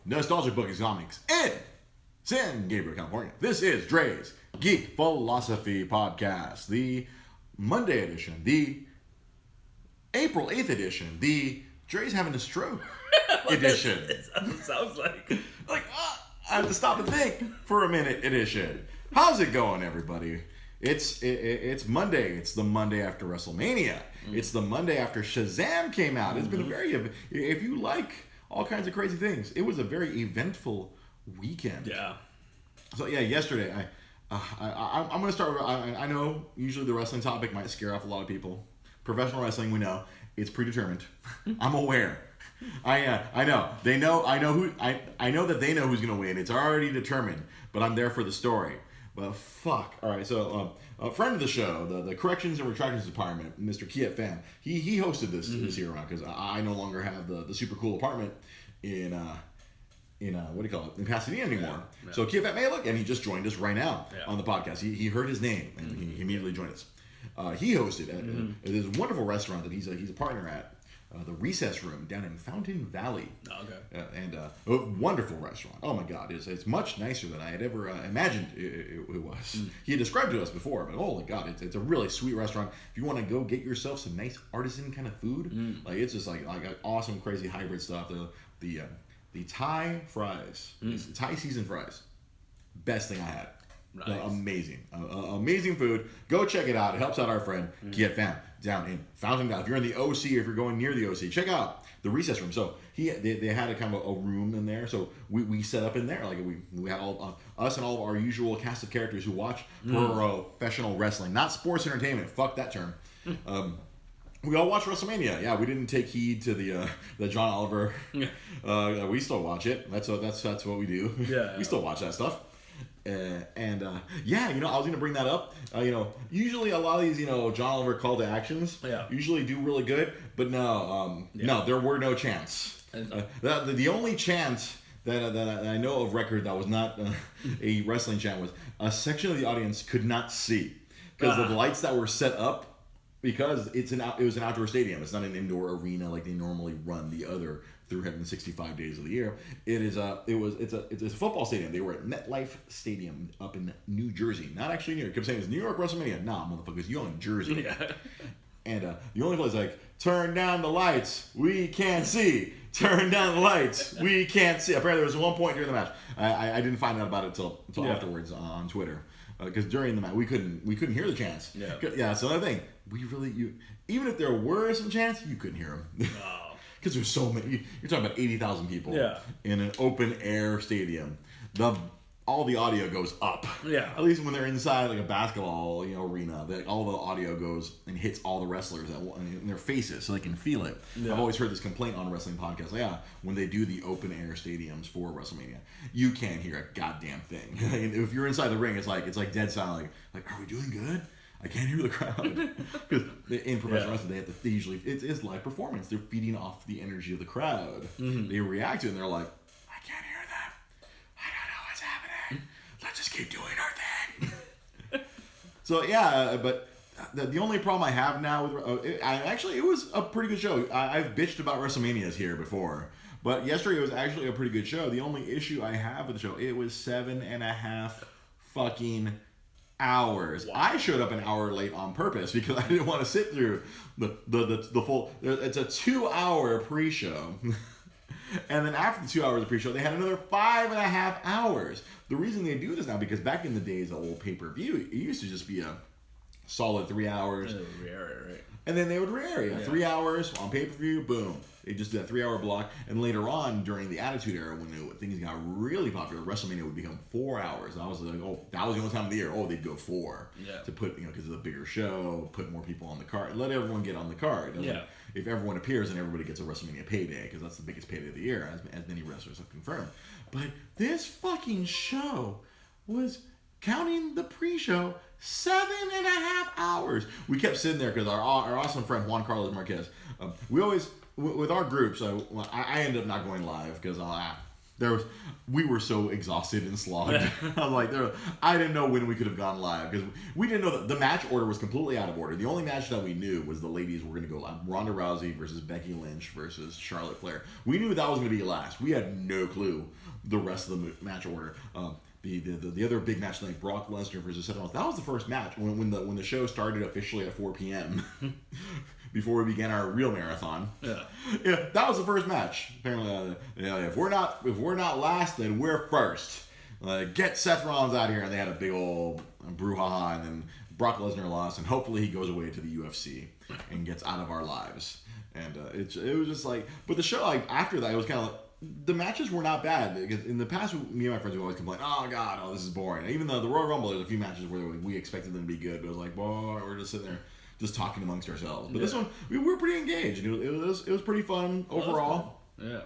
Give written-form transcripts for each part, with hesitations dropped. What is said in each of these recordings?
nostalgic books and comics in San Gabriel, California. This is Dre's Geek Philosophy Podcast, the Monday edition, the April 8th edition, the Dre's having a stroke edition. It sounds like I have to stop and think for a minute edition. How's it going, everybody? It's Monday. It's the Monday after WrestleMania. It's the Monday after Shazam came out. It's been a very, if you like all kinds of crazy things, it was a very eventful weekend. Yeah. So yeah, yesterday I'm going to start with, I know usually the wrestling topic might scare off a lot of people. Professional wrestling, we know it's predetermined. I'm aware. I know. They know. I know that they know who's going to win. It's already determined. But I'm there for the story. But fuck. All right. So a friend of the show, the Corrections and Retractions Department, Mr. Kiet Fan, he hosted this year round because I no longer have the super cool apartment in what do you call it, in Pasadena anymore. Yeah. So Kiet Fan, hey, look, and he just joined us right now on the podcast. He heard his name and he immediately joined us. He hosted at this wonderful restaurant that he's a partner at. The Recess Room down in Fountain Valley. Oh, okay. And a wonderful restaurant. Oh my God, it's much nicer than I had ever imagined it was. He had described it to us before, but holy God, it's a really sweet restaurant. If you want to go get yourself some nice artisan kind of food, like it's just like awesome, crazy hybrid stuff. The Thai fries, Thai seasoned fries, best thing I had. Nice. Amazing. Amazing food. Go check it out. It helps out our friend, Kiet Fan, down in Fountain Valley. If you're in the OC, if you're going near the OC, check out the Recess Room. So they had a kind of a room in there. So we set up in there. Like we had all us and all of our usual cast of characters who watch professional wrestling. Not sports entertainment. Fuck that term. We all watch WrestleMania. Yeah, we didn't take heed to the John Oliver. We still watch it. That's what we do. Yeah. We still watch that stuff. Yeah, I was gonna bring that up. Usually a lot of these, John Oliver call to actions, usually do really good, but no, there were no chants. The only chant that I know of record that was not a wrestling chant was a section of the audience could not see because of the lights that were set up. Because it was an outdoor stadium. It's not an indoor arena like they normally run the other 365 days of the year. It's a football stadium. They were at MetLife Stadium up in New Jersey. Not actually New York. I kept saying it's New York WrestleMania. Nah, motherfuckers, you're in Jersey. Yeah. And the only place like, turn down the lights, we can't see. Turn down the lights, we can't see. Apparently there was one point during the match. I didn't find out about it till afterwards on Twitter. Because during the match we couldn't hear the chants. Yeah. That's another thing. Even if there were some chants, you couldn't hear them. No. Because there's so many. You're talking about 80,000 people in an open air stadium. All the audio goes up. Yeah. At least when they're inside like a basketball arena, all the audio goes and hits all the wrestlers in their faces so they can feel it. Yeah. I've always heard this complaint on wrestling podcasts. When they do the open air stadiums for WrestleMania, you can't hear a goddamn thing. If you're inside the ring, it's like dead silent. Like, are we doing good? I can't hear the crowd. Because in professional wrestling, they usually it's live performance. They're feeding off the energy of the crowd. Mm-hmm. They react to it and they're like, I can't hear them. I don't know what's happening. Let's just keep doing our thing. So but the only problem I have now with it was a pretty good show. I've bitched about WrestleManias here before, but yesterday was actually a pretty good show. The only issue I have with the show, it was 7.5 fucking hours. Wow. I showed up an hour late on purpose because I didn't want to sit through the full. It's a 2-hour pre-show. And then after the 2 hours of pre-show, they had another 5.5 hours. The reason they do this now, because back in the days of old pay-per-view, it used to just be a solid 3 hours. Right. And then they would re-air 3 hours on pay-per-view, boom. They just did a 3-hour block. And later on, during the Attitude Era, when things got really popular, WrestleMania would become 4 hours. And I was like, that was the only time of the year. They'd go 4. Yeah. To put, because it's a bigger show, put more people on the card, let everyone get on the card. Yeah. If everyone appears, then everybody gets a WrestleMania payday, because that's the biggest payday of the year, as many wrestlers have confirmed. But this fucking show was, counting the pre-show, 7.5 hours. We kept sitting there because our awesome friend Juan Carlos Marquez, we always, with our groups, I end up not going live because we were so exhausted and slogged. I'm like, I didn't know when we could have gone live because we didn't know that the match order was completely out of order. The only match that we knew was the ladies were going to go live. Ronda Rousey versus Becky Lynch versus Charlotte Flair. We knew that was going to be last. We had no clue the rest of the match order. The other big match like Brock Lesnar versus Seth Rollins. That was the first match when the show started officially at 4 p.m. before we began our real marathon. Yeah, that was the first match. Apparently, if we're not last, then we're first. Get Seth Rollins out here, and they had a big old brouhaha, and then Brock Lesnar lost, and hopefully he goes away to the UFC and gets out of our lives. And it was just like, but the show like after that, it was kind of. The matches were not bad. In the past, me and my friends would always complain, oh, God, this is boring. Even though the Royal Rumble, there's a few matches where we expected them to be good, but it was like, boy, we're just sitting there just talking amongst ourselves. But this one, we were pretty engaged. And it was pretty fun overall. Yeah.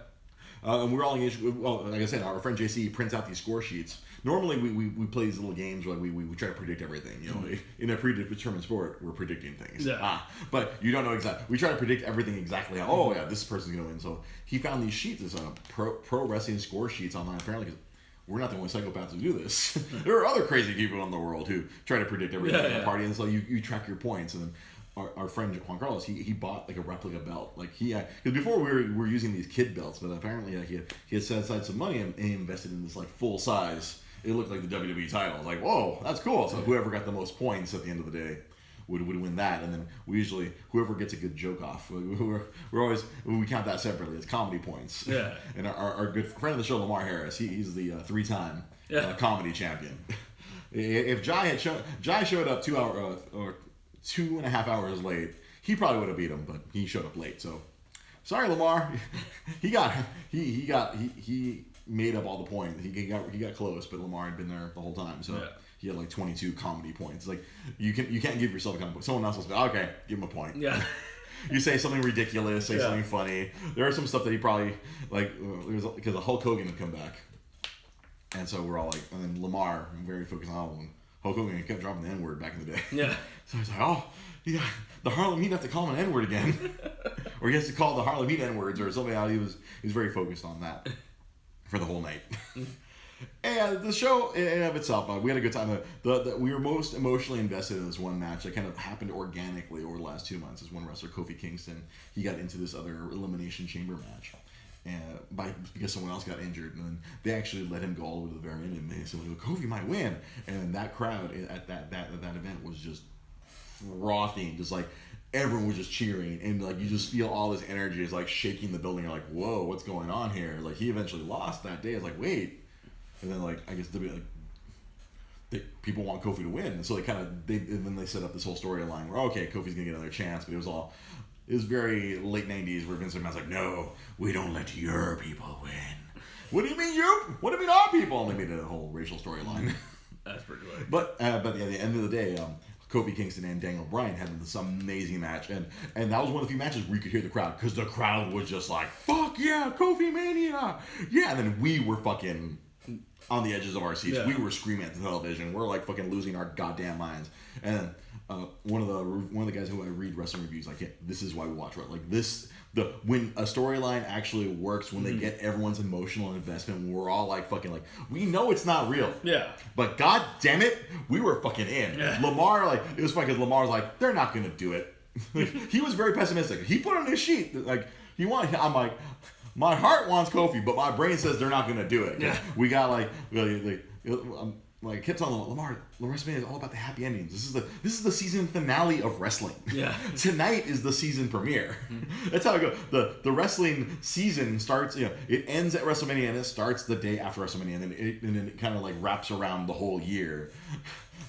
And we were all engaged. Well, like I said, our friend JC prints out these score sheets. Normally, we play these little games where we try to predict everything. You know, in a predetermined sport, we're predicting things. Yeah. But you don't know exactly. We try to predict everything exactly. How, oh yeah, this person's gonna win. So he found these sheets, this pro wrestling score sheets online. Apparently, because we're not the only psychopaths who do this. There are other crazy people in the world who try to predict everything at a party, and so you track your points. And then our friend Juan Carlos, he bought like a replica belt. Like because before we were using these kid belts, but apparently he had set aside some money and he invested in this like full size. It looked like the WWE title. I was like, whoa, that's cool. So whoever got the most points at the end of the day would win that. And then we usually, whoever gets a good joke off, we're always, we count that separately. It's comedy points. Yeah. And our good friend of the show, Lamar Harris, he's the 3-time comedy champion. If Jai showed up 2 hours or 2.5 hours late, he probably would have beat him, but he showed up late. So sorry, Lamar. He made up all the points. He got close, but Lamar had been there the whole time, so he had like 22 comedy points. Like you can't give yourself a comedy point. Someone else will say, okay, give him a point. Yeah. You say something ridiculous, say something funny. There are some stuff that he probably like because the Hulk Hogan had come back, and so we're all like, and then Lamar, I'm very focused on Hulk Hogan kept dropping the N-word back in the day. Yeah. So I was like, oh, yeah, the Harlem Heat have to call him an N-word again, or he has to call the Harlem Heat N-words or something. He was very focused on that for the whole night. And the show in and of itself, we had a good time. We were most emotionally invested in this one match that kind of happened organically over the last 2 months. This one wrestler, Kofi Kingston, he got into this other Elimination Chamber match. And because someone else got injured, and then they actually let him go all the way to the very end, and they said, Kofi might win. And that crowd at that event was just frothing, just like everyone was just cheering, and like you just feel all this energy is like shaking the building. You're like, whoa, what's going on here? Like he eventually lost that day. It's like, wait, and then like I guess people want Kofi to win, and so and then they set up this whole storyline where okay, Kofi's gonna get another chance, but it was very late 90s where Vince McMahon's like, no, we don't let your people win. What do you mean you? What do you mean our people? And they made a whole racial storyline. That's pretty good. But at the end of the day, Kofi Kingston and Daniel Bryan had this amazing match, and that was one of the few matches where you could hear the crowd, because the crowd was just like, fuck yeah, Kofi Mania! Yeah, and then we were fucking on the edges of our seats. Yeah. We were screaming at the television. We're like fucking losing our goddamn minds. And one of the guys who I read wrestling reviews, like, yeah, this is why we watch wrestling. Like this, when a storyline actually works, when they get everyone's emotional investment, when we're all like fucking like, we know it's not real. Yeah. But god damn it, we were fucking in. Yeah. Lamar, like, it was funny because Lamar's like, they're not gonna do it. He was very pessimistic. He put on his sheet like I'm like, my heart wants Kofi, but my brain says they're not gonna do it. Yeah. We got like I kept telling Lamar, WrestleMania is all about the happy endings. This is the season finale of wrestling. Yeah. Tonight is the season premiere. Mm-hmm. That's how it goes. The wrestling season starts. It ends at WrestleMania and it starts the day after WrestleMania, and then it kind of like wraps around the whole year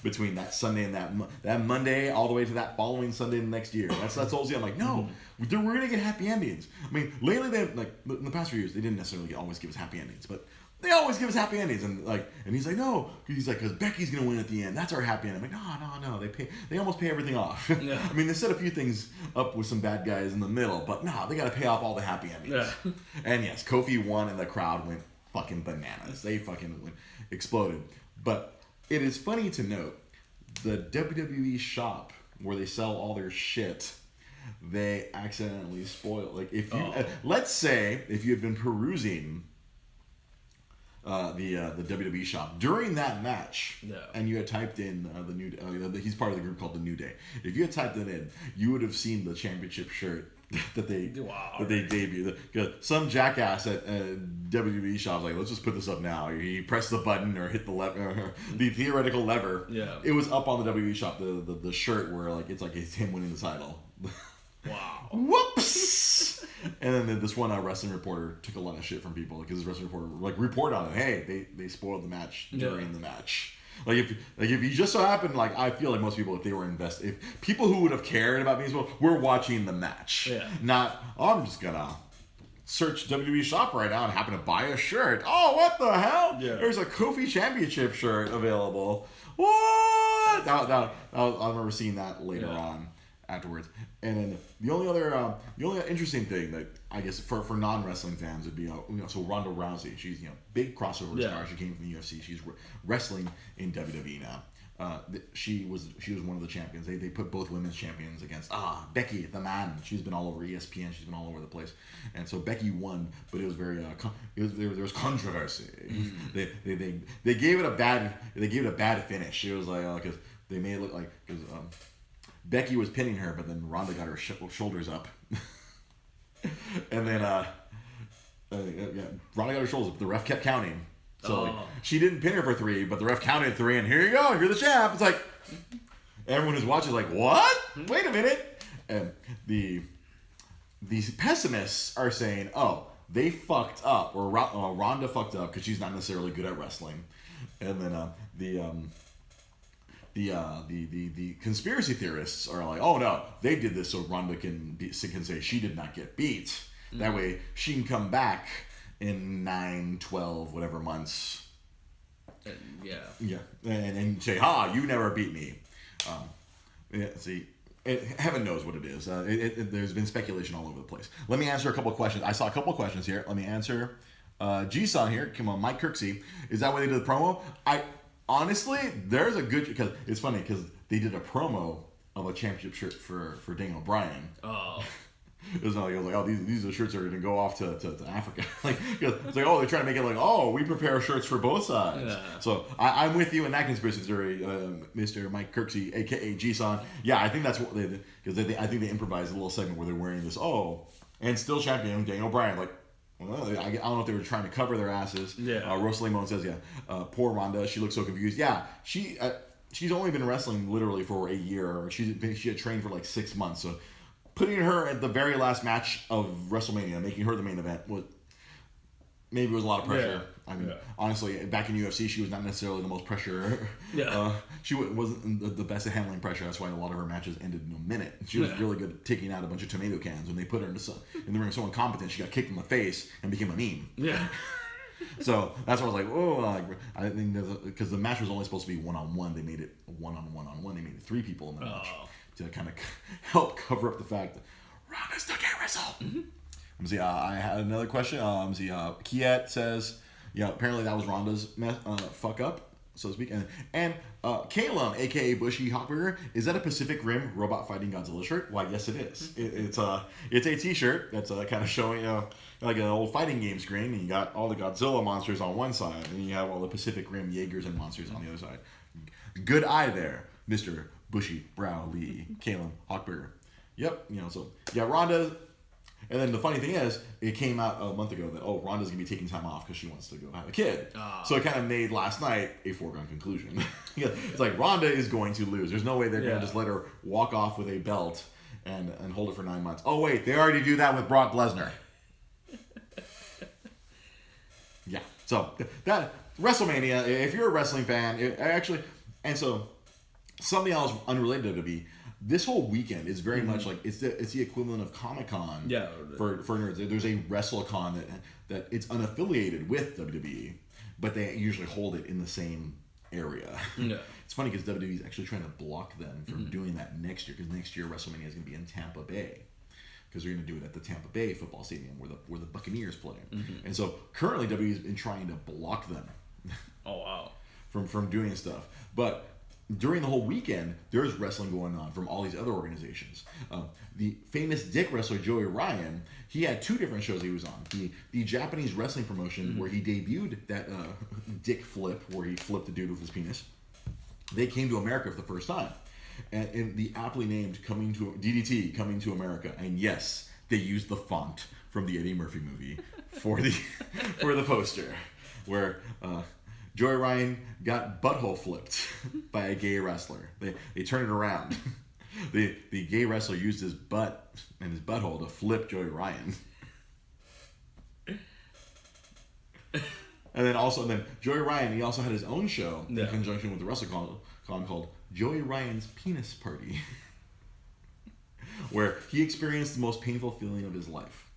between that Sunday and that Monday all the way to that following Sunday the next year. That's all. I'm like, no, we're gonna get happy endings. I mean, lately in the past few years they didn't necessarily always give us happy endings, but they always give us happy endings, and he's like, no, he's like, because Becky's gonna win at the end. That's our happy ending. I'm like, no. They almost pay everything off. Yeah. I mean, they set a few things up with some bad guys in the middle, but no, they got to pay off all the happy endings. Yeah. And yes, Kofi won, and the crowd went fucking bananas. They fucking exploded. But it is funny to note the WWE shop where they sell all their shit. They accidentally spoil. Like if you let's say if you had been perusing the WWE shop during that match, Yeah. and you had typed in the new, he's part of the group called the New Day. If you had typed it in, you would have seen the championship shirt that they debuted. Because some jackass at WWE shop was like, let's just put this up now. He pressed the button or hit the lever, the theoretical lever. Yeah. It was up on the WWE shop. The shirt where it's him winning the title. Wow. Whoops! And then this one wrestling reporter took a lot of shit from people because this wrestling reporter reported on it. Hey, they spoiled the match during the match. If you just so happened, I feel like most people, if they were invested, if people who would have cared about being spoiled were watching the match, not I'm just gonna search WWE shop right now and happen to buy a shirt. Oh, what the hell? Yeah. There's a Kofi Championship shirt available. What? I remember seeing that later on. Afterwards, and then the only interesting thing that I guess for non-wrestling fans would be so Ronda Rousey, she's big crossover star. She came from the UFC. She's wrestling in WWE now. She was one of the champions. They put both women's champions against Becky the Man. She's been all over ESPN. She's been all over the place, and so Becky won, but it was very there was controversy. They gave it a bad finish. It was because they made it look like Becky was pinning her, but then Ronda got her shoulders up. And then Ronda got her shoulders up. The ref kept counting. So she didn't pin her for 3, but the ref counted 3, and here you go, you're the champ. It's like, everyone who's watching is like, what? Wait a minute. And these pessimists are saying, they fucked up, or Ronda fucked up because she's not necessarily good at wrestling. And then the conspiracy theorists are like, oh no, they did this so Ronda can say she did not get beat. That way she can come back in 9, 12, whatever months. And say, you never beat me. Heaven knows what it is. There's been speculation all over the place. Let me answer a couple of questions. I saw a couple of questions here. Let me answer. G-Son here, come on, Mike Kirksey. Is that why they did the promo? Honestly, there's a good, because it's funny because they did a promo of a championship shirt for Daniel Bryan. Oh. It was like, these are the shirts that are going to go off to Africa. It's like, they're trying to make it like, we prepare shirts for both sides. Yeah. So I'm with you in that conspiracy theory, Mr. Mike Kirksey, aka G-Son. Yeah, I think that's what they did, because I think they improvised a little segment where they're wearing this, and still champion Daniel Bryan, well, I don't know if they were trying to cover their asses. Yeah. Rosalie Limon says, poor Ronda, she looks so confused. Yeah, she's only been wrestling literally for a year. She had trained for 6 months. So putting her at the very last match of WrestleMania, making her the main event, was a lot of pressure. I mean, honestly, back in UFC, she was not necessarily the most pressure. She wasn't the best at handling pressure. That's why a lot of her matches ended in a minute. She was really good at taking out a bunch of tomato cans. When they put her in the ring so incompetent, she got kicked in the face and became a meme. Yeah. So that's why I was like, I think because the match was only supposed to be one-on-one, they made it one-on-one. They made it 3 people in the match to kind of help cover up the fact that Ronda still can't wrestle. Mm-hmm. I had another question. Kiet says, apparently that was Ronda's fuck up, so to speak. And Calum, aka Bushy Hawkburger, is that a Pacific Rim Robot Fighting Godzilla shirt? Why, yes, it is. It's a T-shirt that's kind of showing like an old fighting game screen, and you got all the Godzilla monsters on one side, and you have all the Pacific Rim Jaegers and monsters on the other side. Good eye there, Mr. Bushy Brow Lee, Calum Hawkburger. Yep, Ronda. And then the funny thing is, it came out a month ago that, Ronda's going to be taking time off because she wants to go have a kid. So it kind of made last night a foregone conclusion. It's like, Ronda is going to lose. There's no way they're going to just let her walk off with a belt and hold it for 9 months. Oh, wait, they already do that with Brock Lesnar. Yeah. So, that WrestleMania, if you're a wrestling fan, and so something else unrelated to WWE, this whole weekend is very much like it's the equivalent of Comic-Con for nerds. There's a WrestleCon that it's unaffiliated with WWE, but they usually hold it in the same area. Yeah. It's funny because WWE is actually trying to block them from doing that next year, because next year WrestleMania is going to be in Tampa Bay, because they're going to do it at the Tampa Bay football stadium where the Buccaneers play. Mm-hmm. And so currently WWE has been trying to block them. Oh wow. From doing stuff, but during the whole weekend, there's wrestling going on from all these other organizations. The famous Dick wrestler Joey Ryan, he had 2 different shows he was on. The Japanese wrestling promotion where he debuted that Dick flip, where he flipped a dude with his penis. They came to America for the first time. And in the aptly named DDT Coming to America. And yes, they used the font from the Eddie Murphy movie for the poster, where Joey Ryan got butthole flipped by a gay wrestler. They turned it around. The gay wrestler used his butt and his butthole to flip Joey Ryan. And then Joey Ryan, he also had his own show in conjunction with the wrestling con called Joey Ryan's Penis Party, where he experienced the most painful feeling of his life.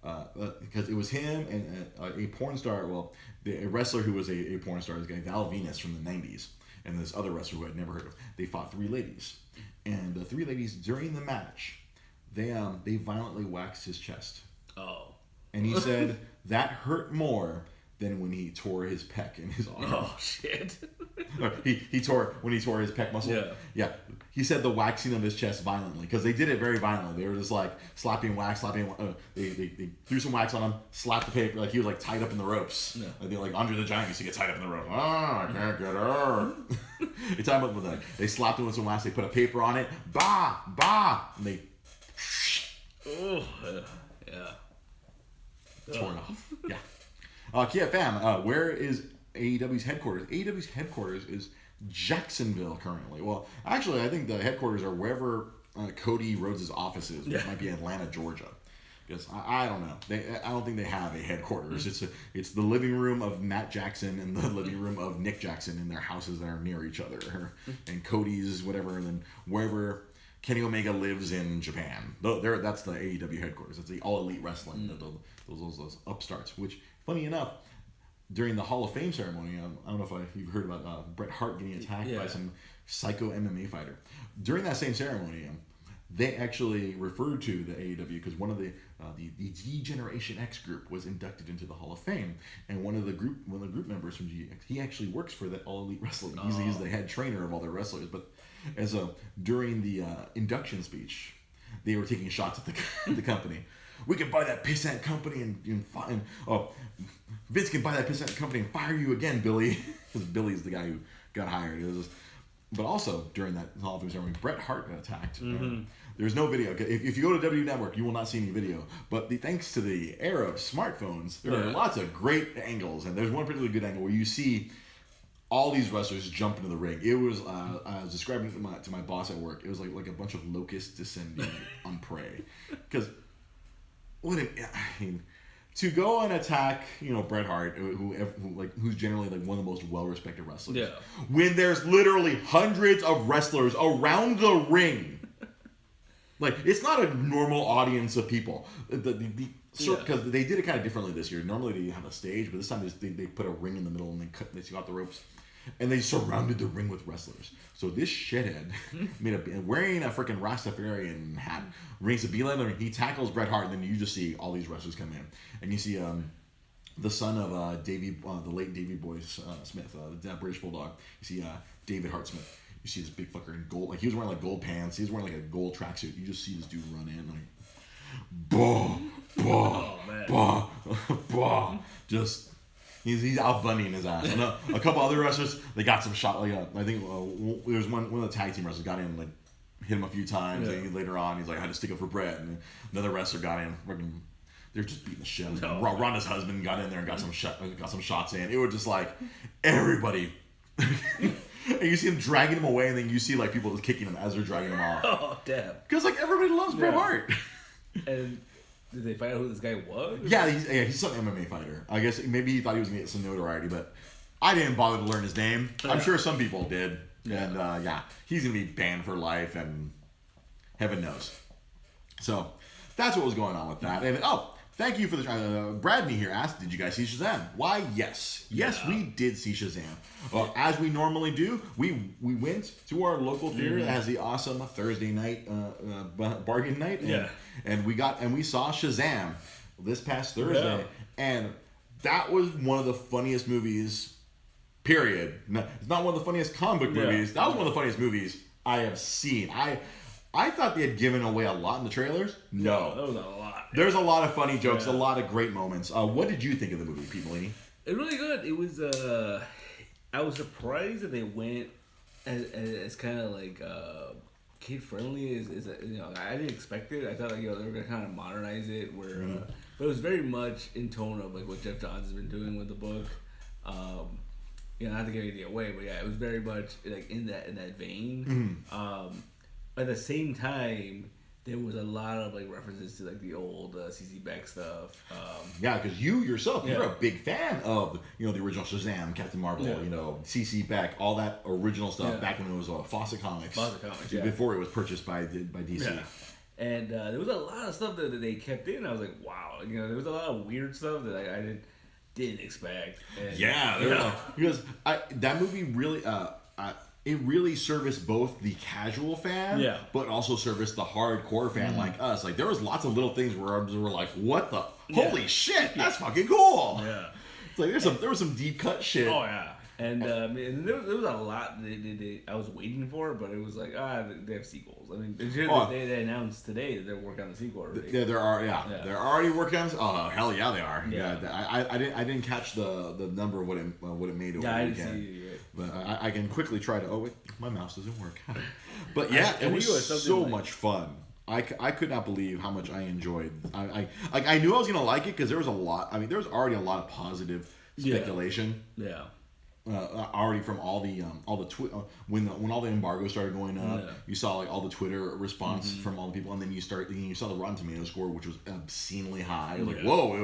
Because it was him and a porn star, a wrestler who was a porn star, this guy Val Venus from the 90s, and this other wrestler who I'd never heard of. They fought 3 ladies. And the 3 ladies, during the match, they violently waxed his chest. Oh. And he said that hurt more than when he tore his pec in his arm. Oh, shit. he tore his pec muscle. Yeah. He said the waxing of his chest violently, because they did it very violently. They were just like slapping wax. They threw some wax on him, slapped the paper, like he was like tied up in the ropes. Yeah. Like Andre the Giant used to get tied up in the rope. I can't get her. They tied him up with they slapped him with some wax. They put a paper on it. Bah, and they. Oh, yeah. Torn off. Yeah. Kia fam, where is AEW's headquarters? AEW's headquarters is Jacksonville currently. Well, actually, I think the headquarters are wherever Cody Rhodes' office is, which might be Atlanta, Georgia. Because I don't know. I don't think they have a headquarters. It's the living room of Matt Jackson and the living room of Nick Jackson in their houses that are near each other. And Cody's whatever, and then wherever Kenny Omega lives in Japan. That's the AEW headquarters. It's the All Elite Wrestling. Those upstarts, which, funny enough, during the Hall of Fame ceremony, I don't know if you've heard about Bret Hart getting attacked by some psycho MMA fighter. During that same ceremony, they actually referred to the AEW because one of the G-Generation X group was inducted into the Hall of Fame, and one of the group members from GX, he actually works for that All Elite Wrestling. He's the head trainer of all their wrestlers. But during the induction speech, they were taking shots at the company. We can buy that pissant company and Vince can buy that pissant company and fire you again, Billy. Because Billy's the guy who got hired. But also, during that Hall of Fame ceremony, Bret Hart got attacked. Mm-hmm. There's no video. If you go to W Network, you will not see any video. But thanks to the era of smartphones, there are lots of great angles. And there's one particularly good angle where you see all these wrestlers jump into the ring. It was, I was describing it to my boss at work. It was like a bunch of locusts descending on prey. Because to go and attack, Bret Hart, who's generally like one of the most well-respected wrestlers, when there's literally hundreds of wrestlers around the ring, like it's not a normal audience of people. Because they did it kind of differently this year. Normally they have a stage, but this time they put a ring in the middle and they got the ropes. And they surrounded the ring with wrestlers. So this shithead wearing a freaking Rastafarian hat, rings a beeline, and he tackles Bret Hart, and then you just see all these wrestlers come in. And you see the son of the late Davey Boy Smith, the British Bulldog. You see David Hart Smith. You see this big fucker in gold. Like, he was wearing, like, gold pants. He was wearing, like, a gold tracksuit. You just see this dude run in, like, just... He's out bunnying his ass. And a couple other wrestlers, they got some shot. Like I think there was one of the tag team wrestlers got in, like hit him a few times. Yeah. And later on, he's like, I had to stick up for Bret. And another wrestler got in. They're just beating the shit. Ronda's husband got in there and got some shots in. It was just like everybody. And you see him dragging him away, and then you see like people just kicking him as they're dragging him off. Oh damn! Because like everybody loves Bret Hart. And did they find out who this guy was? Yeah, he's some MMA fighter. I guess maybe he thought he was going to get some notoriety, but I didn't bother to learn his name. I'm sure some people did. Yeah. And he's going to be banned for life, and heaven knows. So that's what was going on with that. And thank you for the Bradney here asked, did you guys see Shazam? Why, yes. Yes, we did see Shazam. As we normally do, we went to our local theater that has the awesome Thursday night bargain night. And we saw Shazam this past Thursday. Yeah. And that was one of the funniest movies Period. No, it's not one of the funniest comic book movies. That was one of the funniest movies I have seen. I thought they had given away a lot in the trailers. No. That was a lot. There's a lot of funny jokes, a lot of great moments. What did you think of the movie, Pete Molini? It was really good. It was, I was surprised that they went as kind of like, kid friendly as I didn't expect it. I thought they were gonna kind of modernize it where, but it was very much in tone of like what Jeff Johns has been doing with the book. Not to give anything away, but it was very much like in that vein. At the same time, there was a lot of like references to like the old CC Beck stuff. Because you yourself, you're a big fan of the original Shazam, Captain Marvel, CC Beck, all that original stuff back when it was Fawcett Comics. Before it was purchased by DC. Yeah. And there was a lot of stuff that they kept in. I was like, wow, there was a lot of weird stuff that I didn't expect. And, because that movie really. It really serviced both the casual fan, but also serviced the hardcore fan like us. Like there was lots of little things where we're like, "What the holy shit? That's fucking cool!" Yeah, it's like there was some deep cut shit. Oh yeah, and there was a lot I was waiting for, but it was like they have sequels. I mean, they announced today that they're working on the sequel already. Yeah, they're already working on. Oh hell yeah, they are. Yeah, I didn't catch the number of what it made over the weekend. I didn't see it. But I can quickly try to. Oh wait, my mouse doesn't work. But yeah, it was so much fun. I could not believe how much I enjoyed. I knew I was gonna like it because there was a lot. I mean, there was already a lot of positive speculation. Yeah. Already from all the when all the embargo started going up, you saw like all the Twitter response from all the people, and then you saw the Rotten Tomatoes score, which was obscenely high. Like whoa,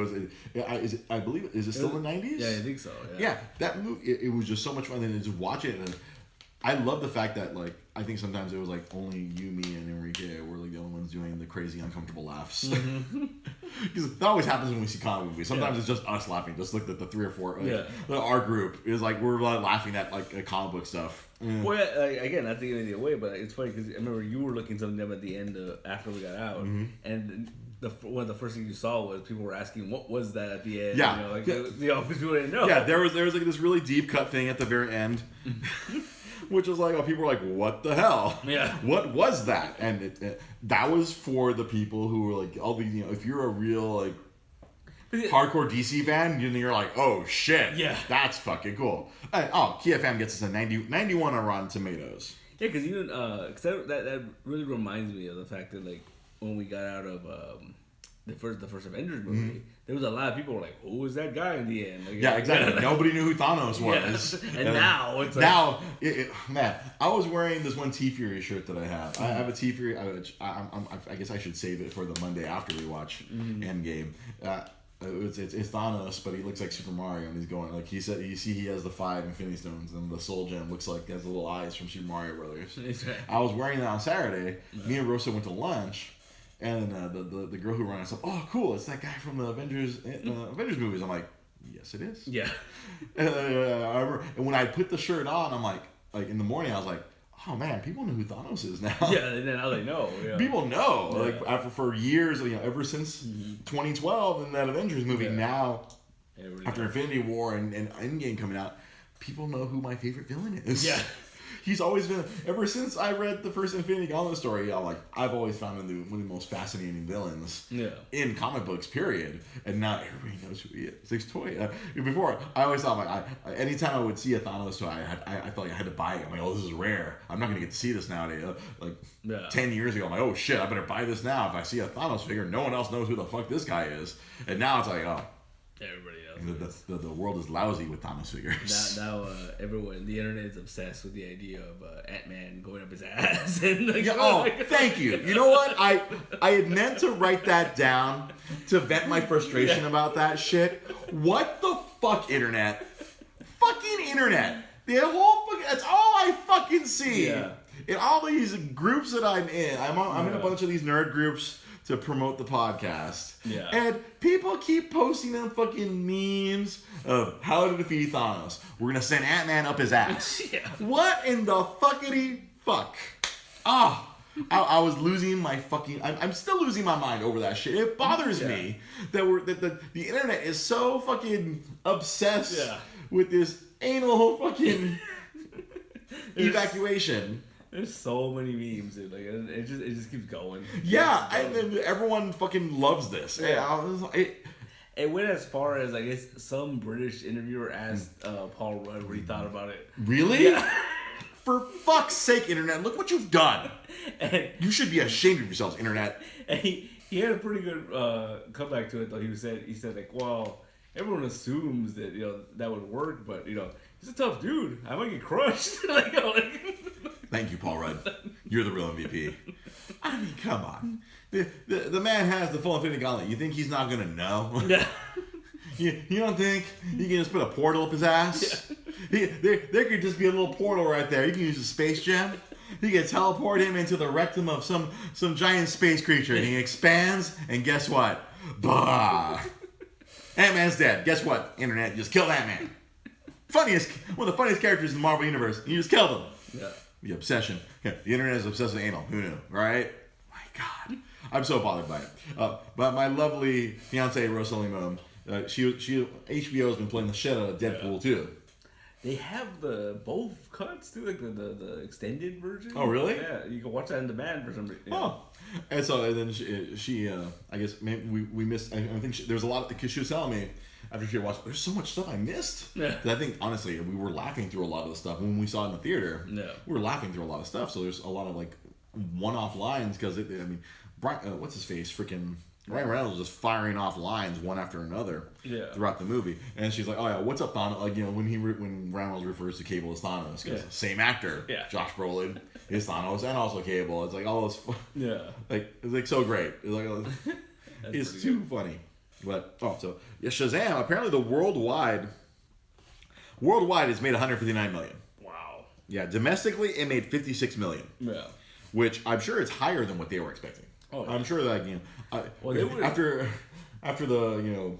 I believe is it still in the 90s? Yeah, I think so. Yeah, that movie it was just so much fun, and just watch it. And I love the fact that like I think sometimes it was like only you, me, and Enrique were like the only ones doing the crazy uncomfortable laughs. Because that always happens when we see comic movies. Sometimes it's just us laughing. Just like the 3 or 4. Our group is like we're like laughing at like comic book stuff. Well, again, not to give anything away, but it's funny because I remember you were looking something up at the end after we got out, and one of the first things you saw was people were asking what was that at the end. Yeah, because people didn't know. Yeah, there was like this really deep cut thing at the very end. Which was like, people were like, what the hell? Yeah. What was that? And that was for the people who were like, if you're a real like hardcore DC fan, you're like, oh shit. Yeah. That's fucking cool. KFM gets us a 91 on Rotten Tomatoes. Yeah, because even, that really reminds me of the fact that like when we got out of the first Avengers movie, there was a lot of people who were like, who was that guy in the end? Like, yeah, exactly. Nobody knew who Thanos was. Yeah. And now it's like... man, I was wearing this one T-Fury shirt that I have. I have a T-Fury. I guess I should save it for the Monday after we watch Endgame. It's Thanos, but he looks like Super Mario, and he's going like he said. You see, he has the 5 Infinity Stones, and the Soul Gem looks like he has the little eyes from Super Mario Brothers. Right. I was wearing that on Saturday. Me and Rosa went to lunch. And the girl who ran us up, oh cool, it's that guy from the Avengers movies. I'm like, yes it is. Yeah. And I remember, and when I put the shirt on, I'm like in the morning I was like, oh man, people know who Thanos is now. Yeah, and now they know. Yeah. People know. Yeah. Like after for years, ever since 2012 in that Avengers movie. Now after Infinity War and Endgame coming out, people know who my favorite villain is. Yeah. He's always been, ever since I read the first Infinity Gauntlet story, I've always found him one of the most fascinating villains in comic books, period. And now everybody knows who he is. It's like toy. Before, I always thought, anytime I would see a Thanos toy, I felt like I had to buy it. I'm like, oh, this is rare. I'm not going to get to see this nowadays. 10 years ago, I'm like, oh shit, I better buy this now. If I see a Thanos figure, no one else knows who the fuck this guy is. And now it's like, oh. Everybody else. The world is lousy with Thanos figures. Now everyone, the internet is obsessed with the idea of Ant-Man going up his ass. And thank you. You know what? I had meant to write that down to vent my frustration about that shit. What the fuck, internet? Fucking internet. The whole fucking, that's all I fucking see. Yeah. In all these groups that I'm in. I'm in a bunch of these nerd groups to promote the podcast. Yeah. And people keep posting them fucking memes of how to defeat Thanos. We're gonna send Ant-Man up his ass. Yeah. What in the fuckity fuck? I was losing my fucking... I'm still losing my mind over that shit. It bothers me that the internet is so fucking obsessed with this anal fucking evacuation. There's so many memes, dude. Like it just keeps going. Yeah, and everyone fucking loves this. Yeah. It went as far as I guess some British interviewer asked Paul Rudd what he thought about it. Really? Yeah. For fuck's sake, internet! Look what you've done. And you should be ashamed of yourselves, internet. And he had a pretty good comeback to it though. He said like, well, everyone assumes that that would work, but he's a tough dude. I might get crushed. Thank you, Paul Rudd. You're the real MVP. I mean, come on. The man has the full Infinity Gauntlet. You think he's not gonna know? Yeah. You don't think you can just put a portal up his ass? Yeah. There could just be a little portal right there. You can use a space gem. You can teleport him into the rectum of some giant space creature, and he expands. And guess what? Bah! Ant-Man's dead. Guess what? Internet, just kill that man. One of the funniest characters in the Marvel universe. You just killed him. Yeah. The obsession. Yeah, the internet is obsessed with anal. Who knew? Right? My God, I'm so bothered by it. But my lovely fiance Rosalie she HBO has been playing the shit out of Deadpool too. They have both cuts too, like the extended version. Oh really? Yeah, you can watch that on demand for some reason. Oh, and then she I guess maybe we missed. I think there's a lot because she was telling me after she watched. There's so much stuff I missed. Yeah. I think honestly we were laughing through a lot of the stuff when we saw it in the theater. Yeah. We were laughing through a lot of stuff. So there's a lot of like one-off lines because Brian, what's his face, freaking. Ryan Reynolds was just firing off lines one after another throughout the movie, and she's like, "Oh yeah, what's up, Thanos?" Like when Reynolds refers to Cable as Thanos, because same actor, Josh Brolin is Thanos, and also Cable. It's like all this, it's like so great. It's like it's too funny. But Shazam apparently the worldwide it's made 159 million. Wow. Yeah, domestically it made 56 million. Yeah. Which I'm sure it's higher than what they were expecting. Oh, yeah. I'm sure that after the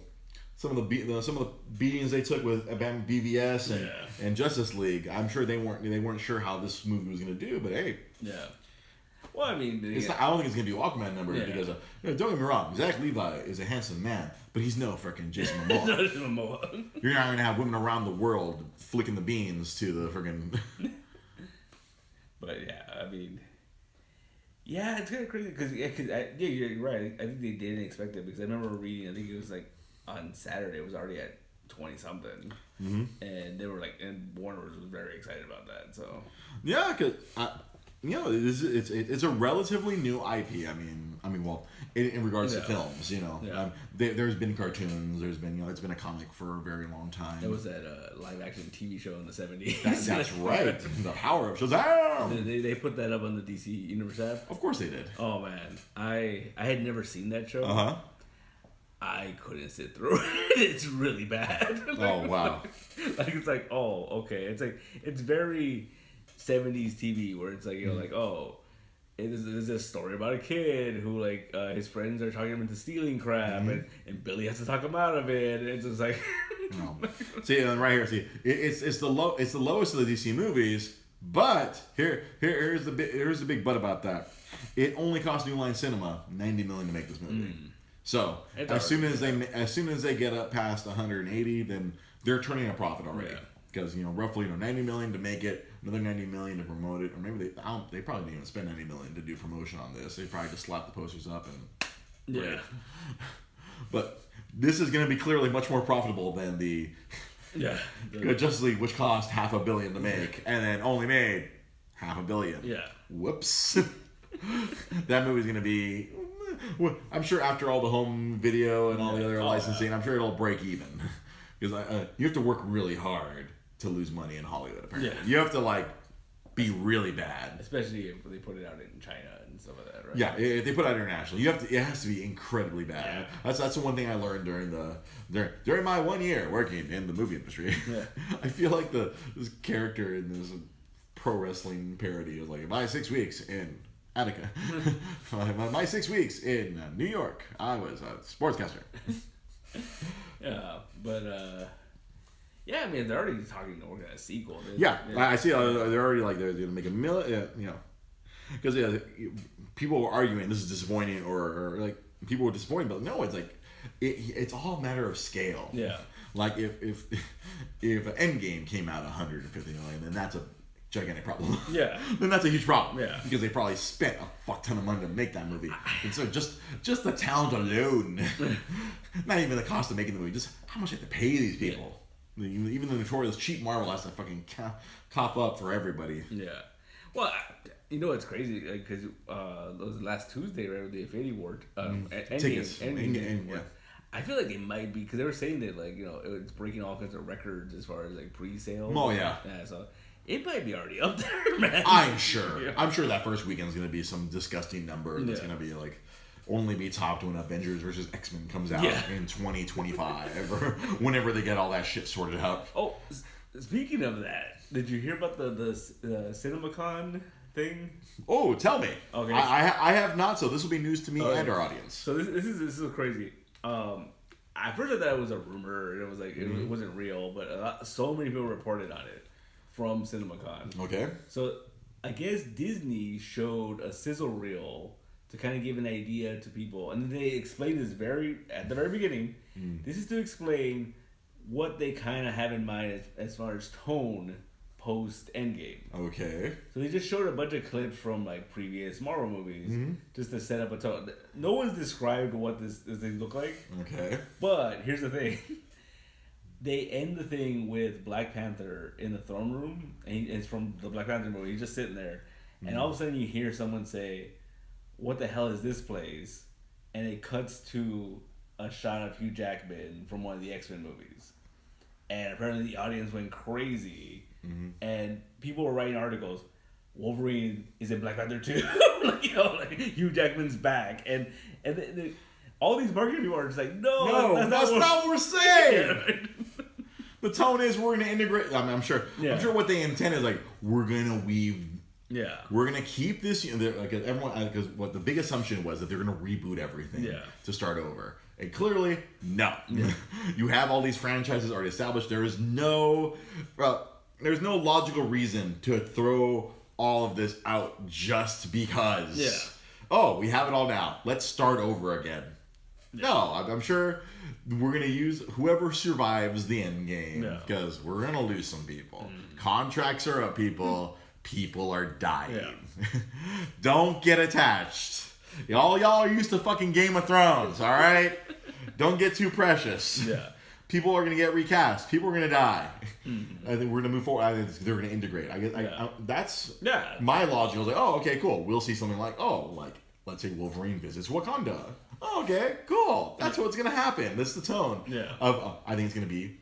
some of the beatings they took with BVS and Justice League, I'm sure they weren't sure how this movie was going to do. But hey, well, I mean, I don't think it's going to be Aquaman numbers because don't get me wrong, Zach Levi is a handsome man, but he's no freaking Jason Momoa. You're not going to have women around the world flicking the beans to the freaking. But yeah, I mean. Yeah, it's kind of crazy because you're right. I think they didn't expect it because I remember reading. I think it was like on Saturday. It was already at 20 something, and they were like, and Warner was very excited about that. So yeah, because it's a relatively new IP. I mean, well, in regards to films, there's been cartoons. There's been it's been a comic for a very long time. There was that live action TV show in the 70s. That's right. The Power of Shazam. They put that up on the DC Universe app. Of course they did. Oh man, I had never seen that show. I couldn't sit through it. It's really bad. Oh wow. Like it's like okay. It's like it's very 70s TV where it's like like there's a story about a kid who like his friends are talking him into stealing crap and Billy has to talk him out of it, and it's just like see, and right here, it's the lowest of the DC movies, but here's the big but about that. It only cost New Line Cinema $90 million to make this movie. So as soon as they get up past 180, then they're turning a profit already. Because roughly $90 million to make it, another $90 million to promote it, or maybe they probably didn't even spend $90 million to do promotion on this. They probably just slapped the posters up and But this is going to be clearly much more profitable than the Justice League, which cost $500 million to make and then only made $500 million. Yeah. Whoops. That movie's going to be. I'm sure after all the home video and all the other licensing, I'm sure it'll break even. Because you have to work really hard to lose money in Hollywood, apparently. Yeah. You have to, be really bad. Especially if they put it out in China and stuff like that, right? Yeah, if they put it out internationally. It has to be incredibly bad. Yeah. That's the one thing I learned during my 1 year working in the movie industry. Yeah. I feel like this character in this pro wrestling parody was like, my 6 weeks in Attica. My 6 weeks in New York, I was a sportscaster. Yeah, but I mean, they're already talking to organize a sequel. I see. They're already they're gonna make a million. Because people were arguing this is disappointing, or people were disappointed, but no, it's like it's all a matter of scale. Yeah. Like if Endgame came out 150 million, then that's a gigantic problem. Yeah. Then that's a huge problem. Yeah. Because they probably spent a fuck ton of money to make that movie. And so just the talent alone, not even the cost of making the movie, just how much they have to pay these people. Yeah. Even the notorious cheap Marvel has to fucking cough up for everybody. Yeah. Well, you know what's crazy? Because those last Tuesday, right, with the Infinity War tickets. Endgame, yeah. I feel like it might be because they were saying that it's breaking all kinds of records as far as pre-sales. Oh yeah. Yeah. So it might be already up there, man. I'm sure. Yeah. I'm sure that first weekend is going to be some disgusting number that's going to be only be topped when Avengers versus X-Men comes out in 2025 or whenever they get all that shit sorted out. Oh, speaking of that, did you hear about the CinemaCon thing? Oh, tell me. Okay. I have not, so this will be news to me and our audience. So this is crazy. At first I thought it was a rumor and it was it wasn't real, but so many people reported on it from CinemaCon. Okay. So I guess Disney showed a sizzle reel to kind of give an idea to people, and then they explained this at the very beginning. This is to explain what they kind of have in mind as far as tone post Endgame. Okay. So they just showed a bunch of clips from previous Marvel movies just to set up a tone. No one's described what this thing look like. Okay. But here's the thing. They end the thing with Black Panther in the throne room, and it's from the Black Panther movie. He's just sitting there, and all of a sudden you hear someone say, "What the hell is this place?" And it cuts to a shot of Hugh Jackman from one of the X-Men movies. And apparently the audience went crazy. And people were writing articles. Wolverine is in Black Panther 2. Hugh Jackman's back. And all these marketing people are just like, no, that's not what we're saying. The tone is we're going to integrate. I'm sure what they intend is we're going to weave. Yeah. We're going to keep this. Because what the big assumption was that they're going to reboot everything to start over. And clearly, no. Yeah. You have all these franchises already established. There's no logical reason to throw all of this out just because. Yeah. Oh, we have it all now. Let's start over again. Yeah. No, I'm sure we're going to use whoever survives the end game because we're going to lose some people. Contracts are up, people. People are dying. Yeah. Don't get attached. Y'all are used to fucking Game of Thrones, all right? Don't get too precious. Yeah. People are going to get recast. People are going to die. I think we're going to move forward. I think they're going to integrate. That's my logic. I was okay, cool. We'll see something let's say Wolverine visits Wakanda. Oh, okay, cool. That's what's going to happen. That's the tone. Yeah. I think it's going to be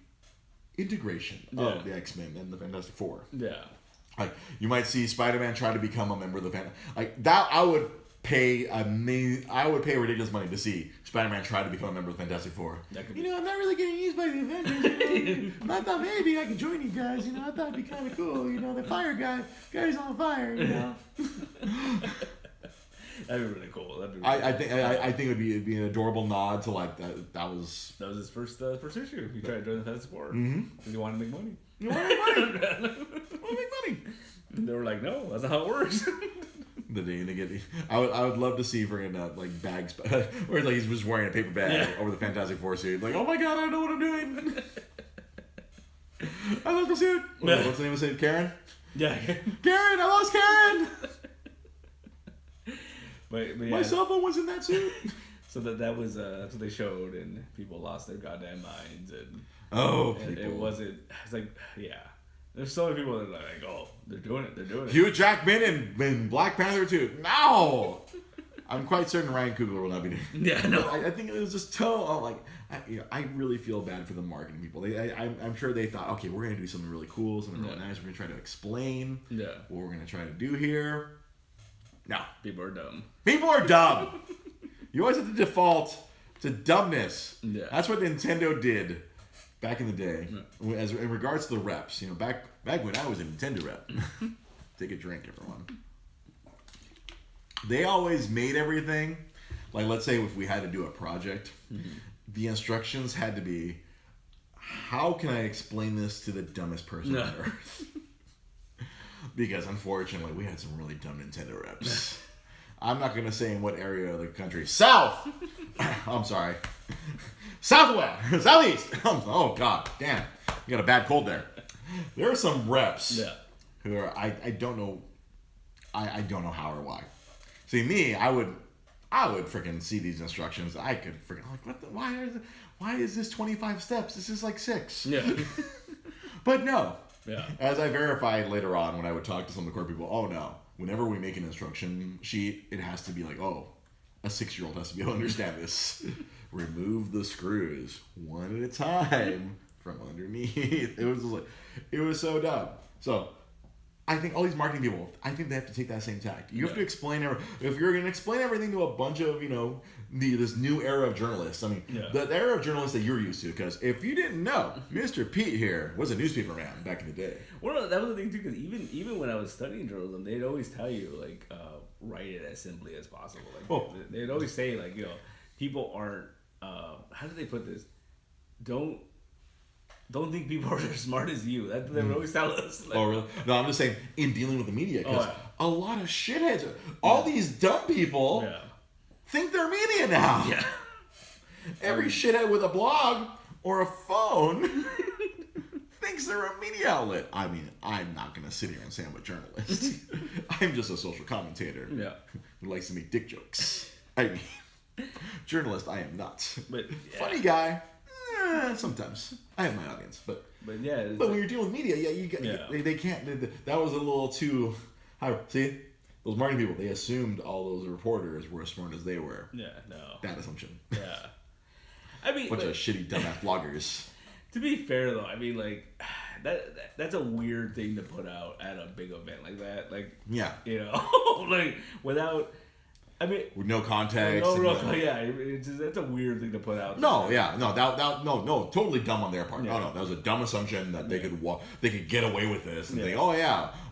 integration of the X-Men and the Fantastic Four. Yeah. You might see Spider-Man try to become a member of the that. I would pay ridiculous money to see Spider-Man try to become a member of the Fantastic Four. I'm not really getting used by the Avengers. I thought maybe I could join you guys. I thought it'd be kind of cool. The fire guy's on fire. That'd be really cool. I think it'd be an adorable nod to that was his first issue. He tried to join the Fantastic Four because he wanted to make money. You want to make money. And they were like, no, that's not how it works. I would love to see freaking bags where he's just wearing a paper bag over the Fantastic Four suit. Oh my god, I don't know what I'm doing. I love the suit. What's the name of the suit? Karen? Yeah. Karen, I lost Karen. But my cell phone was in that suit. So that was that's what they showed, and people lost their goddamn minds, and it wasn't. It's there's so many people that are they're doing it. Hugh Jackman in Black Panther 2. No, I'm quite certain Ryan Coogler will not be doing it. Yeah, no. I think it was just tone. I really feel bad for the marketing people. I'm sure they thought, okay, we're gonna do something really cool, something really nice. We're gonna try to explain what we're gonna try to do here. No, people are dumb. People are dumb. You always have to default to dumbness. Yeah. That's what Nintendo did back in the day. As in regards to the reps, back when I was a Nintendo rep. Take a drink, everyone. They always made everything. Let's say if we had to do a project, the instructions had to be, how can I explain this to the dumbest person on earth? Because unfortunately, we had some really dumb Nintendo reps. I'm not gonna say in what area of the country. South. I'm sorry. Southwest, southeast. Oh God, damn! You got a bad cold there. There are some reps who are I don't know. I don't know how or why. See me, I would freaking see these instructions. I could freaking like what? Why is this 25 steps? This is like 6. Yeah. But no. Yeah. As I verified later on when I would talk to some of the court people, oh no. Whenever we make an instruction sheet, it has to be like, oh, a 6-year-old has to be able to understand this. Remove the screws one at a time from underneath. It was so dumb. So I think all these marketing people, I think they have to take that same tact. You have to explain if you're going to explain everything to a bunch of, this new era of journalists. I mean, the era of journalists that you're used to. Because if you didn't know, Mr. Pete here was a newspaper man back in the day. Well, that was the thing too. Because even when I was studying journalism, they'd always tell you write it as simply as possible. They'd always say people aren't. How do they put this? Don't think people are as smart as you. That they would always tell us. Oh, really? No, I'm just saying in dealing with the media, because a lot of shitheads, all these dumb people think they're media now. Yeah. Every shithead with a blog or a phone thinks they're a media outlet. I mean, I'm not going to sit here and say I'm a journalist. I'm just a social commentator who likes to make dick jokes. I mean, journalist, I am not. But funny guy. Sometimes I have my audience, but when you're dealing with media, they can't. That was a little too. See, those marketing people, they assumed all those reporters were as smart as they were. Yeah, no, bad assumption. Yeah, I mean, bunch of shitty dumbass bloggers. To be fair, though, I mean, that's a weird thing to put out at a big event like that. Without. I mean, with no context. That's a weird thing to put out. No, totally dumb on their part. Yeah. No, that was a dumb assumption that they could get away with this and think,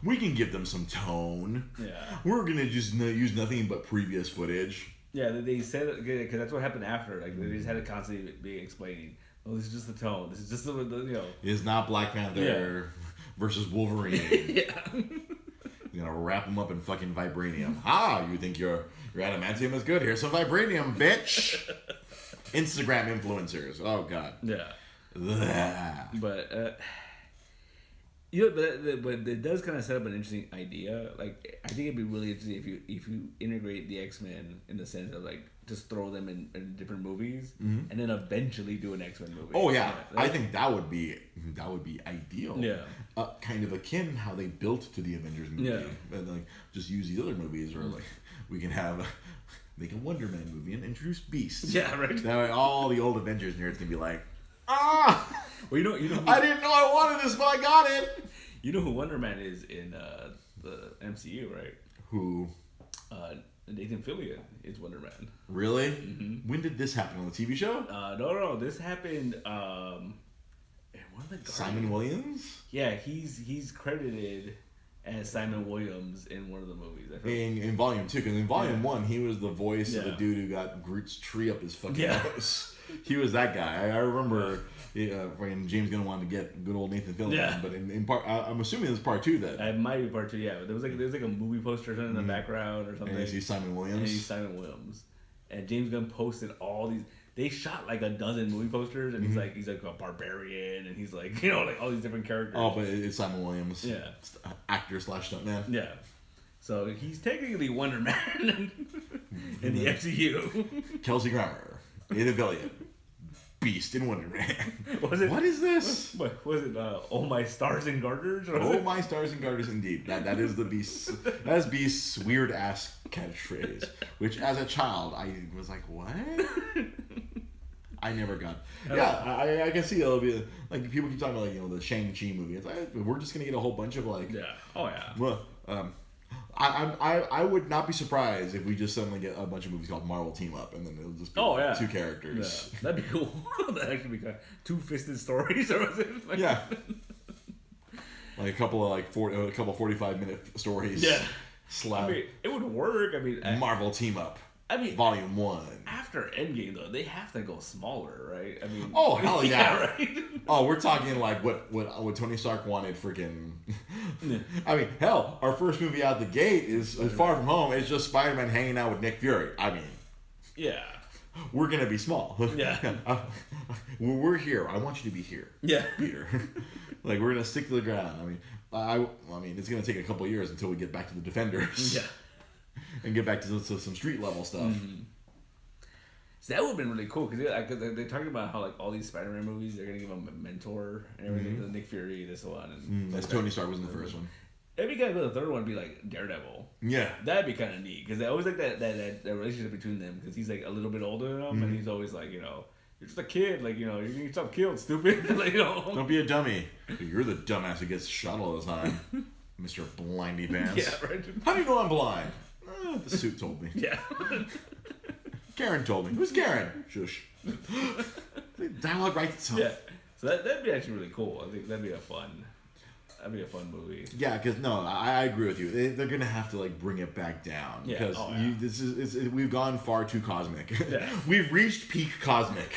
we can give them some tone. Yeah, we're gonna just use nothing but previous footage. Yeah, they said because that's what happened after. They just had to constantly be explaining. Oh, this is just the tone. This is just the. It's not Black Panther versus Wolverine. Wrap them up in fucking vibranium. You think your adamantium is good? Here's some vibranium, bitch. Instagram influencers. Oh god. Yeah. But but it does kind of set up an interesting idea. I think it'd be really interesting if you integrate the X-Men in the sense of just throw them in different movies and then eventually do an X-Men movie. Oh yeah, I think that would be ideal. Yeah, kind of akin how they built to the Avengers movie. Yeah, and just use these other movies, or we can make a Wonder Man movie and introduce Beast. Yeah, right. That way, all the old Avengers nerds can be like, well, you know, I didn't know I wanted this, but I got it. You know who Wonder Man is in the MCU, right? Who? Nathan Fillion is Wonder Man. Really? Mm-hmm. When did this happen on the TV show? No. This happened. Simon Williams? Yeah, he's credited as Simon Williams in one of the movies. In Volume 2, because in Volume 1, he was the voice of the dude who got Groot's tree up his fucking nose. He was that guy. I remember when James Gunn wanted to get good old Nathan Fillion, but in part, I'm assuming it's part 2 then. It might be part 2, yeah. But there was a movie poster or something in the background or something. And he's Simon Williams. And James Gunn posted all these. They shot a dozen movie posters, and he's like a barbarian, and he's all these different characters. Oh, but it's Simon Williams. Yeah, actor / stuntman. Yeah, so he's technically Wonder Man in the MCU. Kelsey Grammer, Nathan Fillion, Beast in Wonder Man. What is this? What was it? Oh My Stars and Garters? My Stars and Garters, indeed. That is the Beast. That is Beast's weird ass catchphrase. Which, as a child, I was like, what? I never got. Yeah, I can see it'll be people keep talking about the Shang-Chi movie. It's we're just gonna get a whole bunch of Well, I would not be surprised if we just suddenly get a bunch of movies called Marvel Team Up, and then it'll just be 2 characters. Yeah. That'd be cool. That'd actually be kind of two-fisted stories, or was it? Yeah. A couple of 45-minute stories. Yeah. I mean, it would work. I mean, Marvel Team Up. Volume 1. After Endgame, though, they have to go smaller, right? I mean, oh hell yeah, right? Oh, we're talking what Tony Stark wanted freaking I mean, hell, our first movie out the gate is Far From Home. It's just Spider-Man hanging out with Nick Fury. I mean, yeah, we're gonna be small. Yeah, we're here. I want you to be here. Yeah, Peter. Like we're gonna stick to the ground. I mean, it's gonna take a couple of years until we get back to the Defenders. Yeah, and get back to some street level stuff. Mm-hmm. So that would have been really cool because they're talking about how like all these Spider-Man movies they're gonna give him a mentor and everything. Mm-hmm. Nick Fury, this one, and as Tony Stark was in the first one. It'd be kind of cool. The third one would be like Daredevil. Yeah, that'd be kind of neat because I always like that relationship between them because he's like a little bit older than him and he's always like you're just a kid, like you're gonna get yourself killed, stupid. Like don't be a dummy. You're the dumbass who gets shot all the time, Mr. Blindy Pants. Yeah, right. How do you know I'm blind? The suit told me. Yeah. Karen told me. Who's Karen? Shush. Dialogue right itself. Yeah. So that'd be actually really cool. I think that'd be a fun movie. Yeah, because I agree with you. They're gonna have to like bring it back down because we've gone far too cosmic. Yeah. We've reached peak cosmic.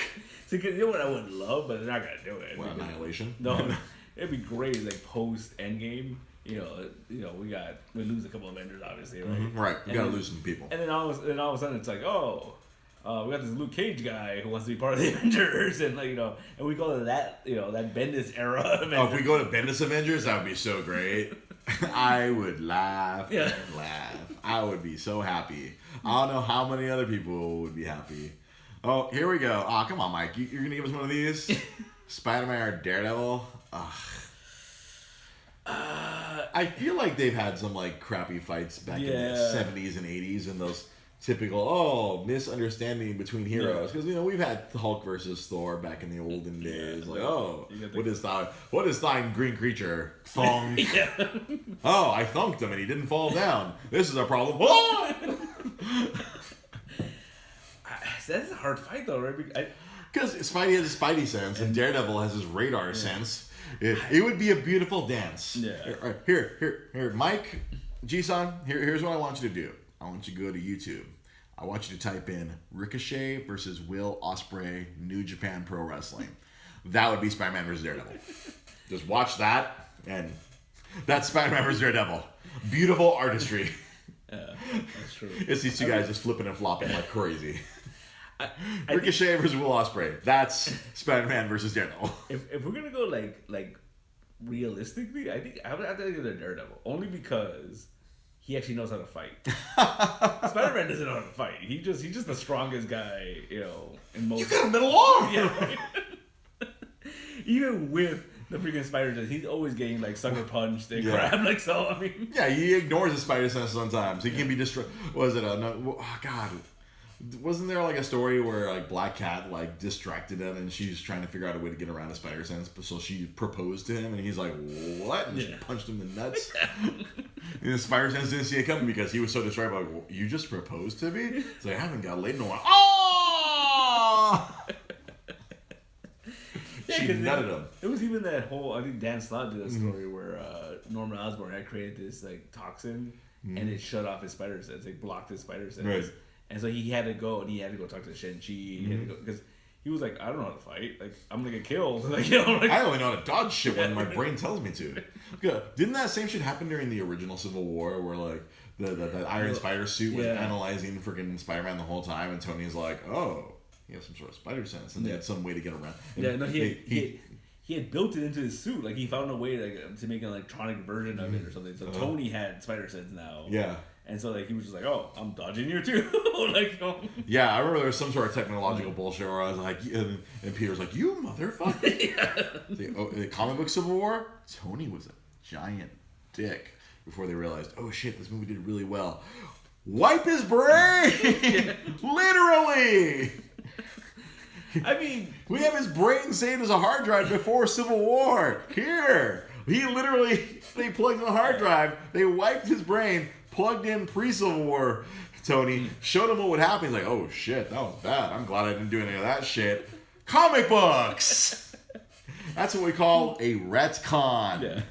See, cause you know what I would love, but they're not gonna do it. What, Annihilation? No, it'd be great like post Endgame. You know, we lose a couple of Avengers, obviously, right? Mm-hmm. Right, we gotta lose some people. And then all of a sudden it's like, we got this Luke Cage guy who wants to be part of the Avengers, and like and we go to that that Bendis era. If we go to Bendis Avengers, that would be so great. I would laugh and laugh. I would be so happy. I don't know how many other people would be happy. Oh, here we go. Oh, come on, Mike. You're gonna give us one of these? Spider-Man or Daredevil? Ugh. I feel like they've had some like crappy fights back in the 70s and 80s and those typical misunderstanding between heroes because we've had Hulk versus Thor back in the olden days what is thine green creature thunk I thunked him and he didn't fall down, this is a problem. That's a hard fight though, right? Because Spidey has a Spidey sense and Daredevil has his radar sense. It would be a beautiful dance. Yeah. Here, Mike, G-san, here's what I want you to do. I want you to go to YouTube. I want you to type in Ricochet versus Will Ospreay, New Japan Pro Wrestling. That would be Spider-Man versus Daredevil. Just watch that, and that's Spider-Man versus Daredevil. Beautiful artistry. Yeah, that's true. It's these two guys just flipping and flopping like crazy. Ricochet versus Will Ospreay. That's Spider-Man versus Daredevil. If we're gonna go like realistically, I think I would have to go to Daredevil only because he actually knows how to fight. Spider-Man doesn't know how to fight. He's just the strongest guy, in most. You got a middle arm. Yeah, right? Even with the freaking spider sense, he's always getting like sucker punched and grabbed. Like so, I mean. Yeah, he ignores the spider sense sometimes. He can be destroyed. Was it God? Wasn't there like a story where like Black Cat like distracted him and she's trying to figure out a way to get around a spider sense, but so she proposed to him and he's like, what? And she punched him in the nuts. And the spider sense didn't see it coming because he was so distracted. Like, well, you just proposed to me? It's like, I haven't got laid in a while. Oh! She nutted him. It was even that whole. I think Dan Slott did a story where Norman Osborn had created this like toxin and it shut off his spider sense. It blocked his spider sense. Right. And so he had to go talk to Shang-Chi because he was like, I don't know how to fight. Like, I'm gonna get killed. Like, I only know how to dodge shit when my brain tells me to. Didn't that same shit happen during the original Civil War where like the Iron Spider suit was analyzing freaking Spider-Man the whole time and Tony's like, oh, he has some sort of spider sense and they had some way to get around. And he had built it into his suit. Like he found a way to make an electronic version of it or something. So Tony had spider sense now. Yeah. And so like he was just like, oh, I'm dodging you too. Like, yeah, I remember there was some sort of technological bullshit where I was like, and Peter's like, you motherfucker. The comic book Civil War, Tony was a giant dick before they realized, oh shit, this movie did really well. Wipe his brain! Literally! I mean, we have his brain saved as a hard drive before Civil War. Here, they plugged in the hard drive, they wiped his brain, plugged in pre-Civil War, Tony, showed him what would happen. He's like, oh shit, that was bad. I'm glad I didn't do any of that shit. Comic books! That's what we call a retcon. Yeah.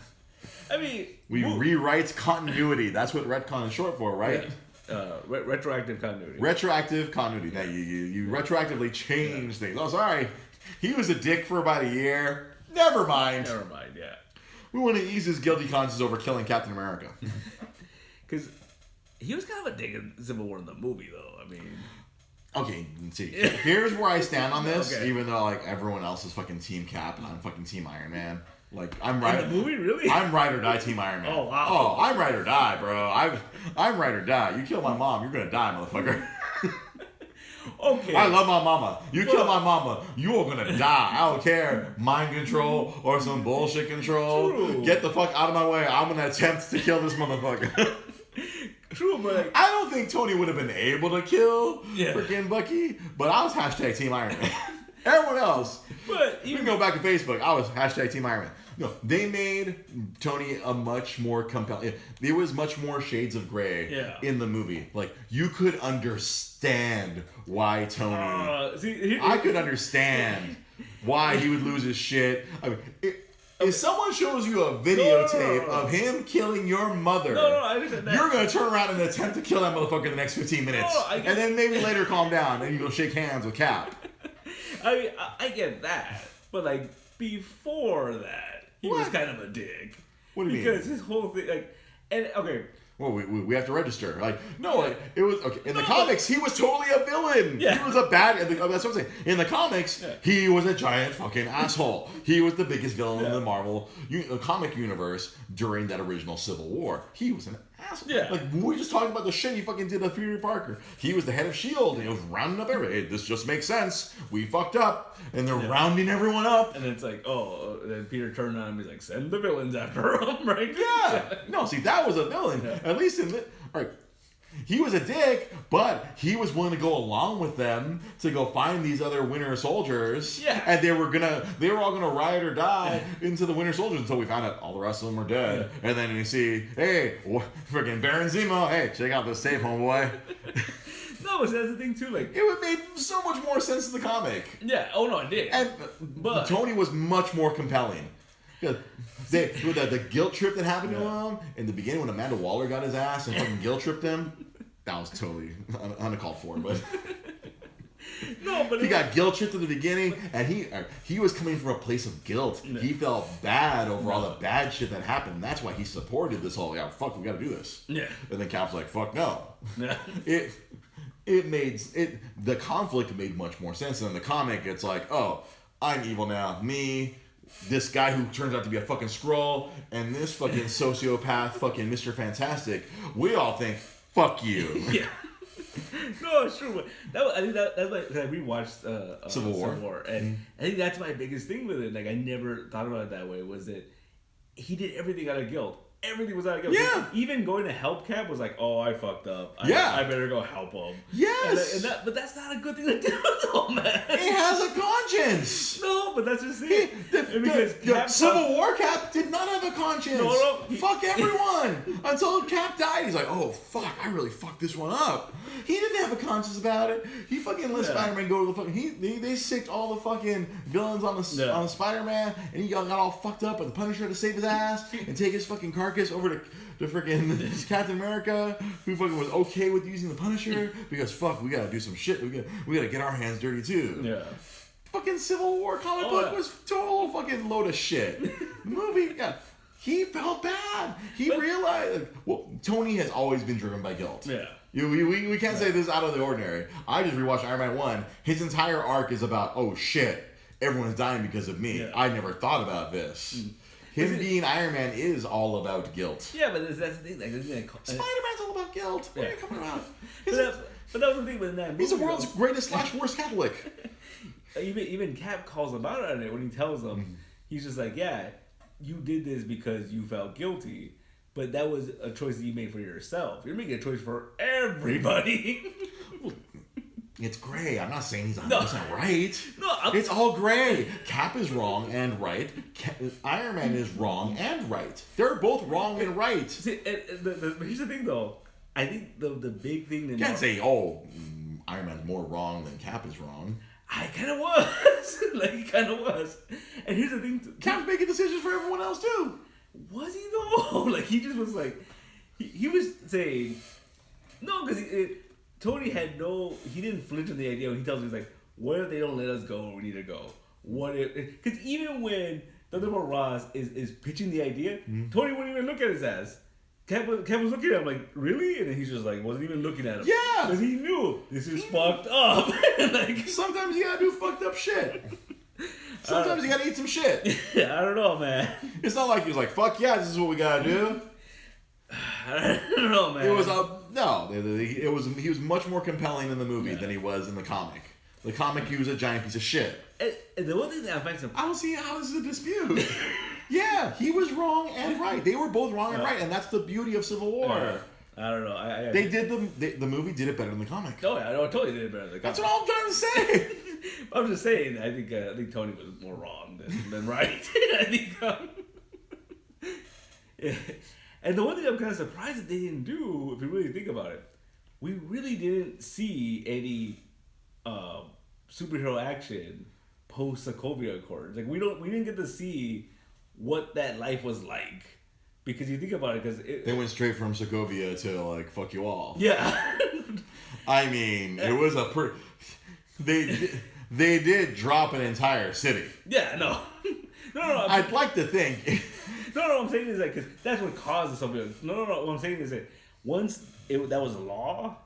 I mean, we rewrite continuity. That's what retcon is short for, right? Yeah. Retroactive continuity. Retroactive continuity. Now you retroactively change things. Oh, sorry. He was a dick for about a year. Never mind. Yeah. We want to ease his guilty conscience over killing Captain America. Because he was kind of a dick in Civil War in the movie, though. I mean... Okay, see. Here's where I stand on this, even though like everyone else is fucking Team Cap and I'm fucking Team Iron Man. Like I'm right. In the movie, really? I'm ride or die Team Iron Man. Oh wow. Oh, I'm ride or die, bro. I'm ride or die. You kill my mom, you're gonna die, motherfucker. Okay. I love my mama. You kill my mama, you are gonna die. I don't care. Mind control or some bullshit control. True. Get the fuck out of my way. I'm gonna attempt to kill this motherfucker. True, but like, I don't think Tony would have been able to kill freaking Bucky, but I was hashtag Team Iron Man. Everyone else, but you can go back to Facebook. I was hashtag Team Iron Man. No, they made Tony a much more compelling. There was much more shades of gray in the movie. Like you could understand why Tony. I could understand why he would lose his shit. I mean. If someone shows you a videotape of him killing your mother, I understand that. You're going to turn around and attempt to kill that motherfucker in the next 15 minutes. And then maybe later calm down and you go shake hands with Cap. I mean, I get that. But, like, before that, he was kind of a dick. What do you mean? Because his whole thing, like, and, okay. Well, we have to register. Like, no, like, it was, okay. In the comics, he was totally a villain. Yeah. He was a bad, that's what I'm saying. In the comics, he was a giant fucking asshole. He was the biggest villain in the Marvel comic universe during that original Civil War. He was an asshole. Yeah. Like, we just talking about the shit he fucking did to Peter Parker. He was the head of S.H.I.E.L.D. and he was rounding up everybody. Hey, this just makes sense. We fucked up. And they're rounding everyone up. And it's like, then Peter turned on him. He's like, send the villains after him, right? Yeah. No, see, that was a villain. Yeah. At least in the... All right. He was a dick, but he was willing to go along with them to go find these other Winter Soldiers. Yeah. And they were all gonna ride or die into the Winter Soldiers until we found out all the rest of them were dead. Yeah. And then you see, hey, freaking Baron Zemo, hey, check out this tape, homeboy. No, but that's the thing too. Like, it would make so much more sense in the comic. Yeah. Oh no, it did. And but Tony was much more compelling. The guilt trip that happened to him in the beginning when Amanda Waller got his ass and fucking guilt tripped him, that was totally uncalled for. But he got guilt tripped at the beginning, and he was coming from a place of guilt. No. He felt bad over all the bad shit that happened. That's why he supported this whole fuck, we got to do this. Yeah. And then Cap's like, fuck no. Yeah. The conflict made much more sense. And in the comic, it's like, oh, I'm evil now. Me. This guy who turns out to be a fucking Skrull, and this fucking sociopath, fucking Mr. Fantastic, we all think, fuck you. Yeah. No, it's true. But I think that's like, I rewatched Civil War, and I think that's my biggest thing with it. Like, I never thought about it that way, was that he did everything out of guilt. Everything was out of guilt. Yeah. Even going to help Cap was like, oh, I fucked up. I better go help him. Yes. But that's not a good thing to do, though, man. He has a conscience. No, but that's just it. Because Civil War Cap did not have a conscience. No. Fuck everyone. Until Cap died, he's like, oh, fuck, I really fucked this one up. He didn't have a conscience about it. He fucking let Spider-Man go to the fucking... They sicked all the fucking villains on the Spider-Man, and he got all fucked up, and the Punisher had to save his ass and take his fucking carcass over to freaking Captain America, who fucking was okay with using the Punisher, because fuck, we gotta do some shit. We gotta get our hands dirty too. Yeah. Fucking Civil War comic book was total fucking load of shit. Movie, he felt bad. He realized, Tony has always been driven by guilt. Yeah. We can't say this out of the ordinary. I just rewatched Iron Man 1. His entire arc is about, oh shit, everyone's dying because of me. Yeah. I never thought about this. Him being Iron Man is all about guilt. Yeah, but that's the thing. Spider-Man's all about guilt. What are you coming about? But that was the thing with that movie. He's the world's greatest / worst Catholic. Even Cap calls him out on it when he tells him. He's just like, yeah, you did this because you felt guilty. But that was a choice that you made for yourself. You're making a choice for everybody. It's gray. I'm not saying he's 100% right. No, it's all gray. Cap is wrong and right. Iron Man is wrong and right. They're both wrong and right. See, here's the thing, though. I think the big thing... You can't say, Iron Man's more wrong than Cap is wrong. I kind of was. He kind of was. And here's the thing... Cap's making decisions for everyone else, too. Was he, though? He just was like... He was saying... No, because... Tony had he didn't flinch at the idea when he tells me, he's like, what if they don't let us go where we need to go? What if, because even when Thunderbolt Ross is pitching the idea. Tony wouldn't even look at his ass. Kev was looking at him like, really? And then he's just like, wasn't even looking at him. Yeah! Because he knew this is fucked up. Like, sometimes you gotta do fucked up shit. Sometimes you gotta eat some shit. I don't know, man. It's not like he was like, fuck yeah, this is what we gotta do. I don't know, man. It was he was much more compelling in the movie than he was in the comic. The comic, he was a giant piece of shit. And the one thing that affects him, I don't see how this is a dispute. Yeah, he was wrong and right. They were both wrong and right, and that's the beauty of Civil War. I don't know. They did the movie did it better than the comic. Oh yeah, I totally did it better than the comic. That's what I'm trying to say. I'm just saying. I think Tony was more wrong than right. I think. Yeah. And the one thing I'm kind of surprised that they didn't do, if you really think about it, we really didn't see any superhero action post Sokovia Accords. Like we didn't get to see what that life was like, because you think about it, because they went straight from Sokovia to like fuck you all. Yeah. I mean, it was they did drop an entire city. Yeah, no. I'd like to think. No, what I'm saying is that because that's what caused something. No. What I'm saying is that once that was law,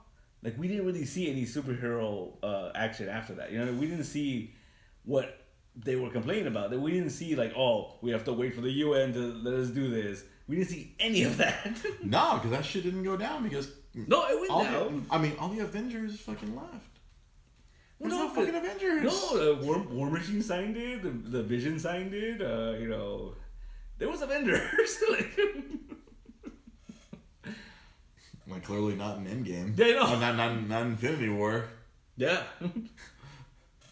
like we didn't really see any superhero action after that. You know, we didn't see what they were complaining about. That we didn't see like, oh, we have to wait for the UN to let us do this. We didn't see any of that. No, because that shit didn't go down because it went down. All the Avengers fucking left. There's no fucking Avengers. No, War Machine signed it. The Vision signed it. You know. There was Avengers. Like clearly not in Endgame. Yeah, no. Not Infinity War. Yeah.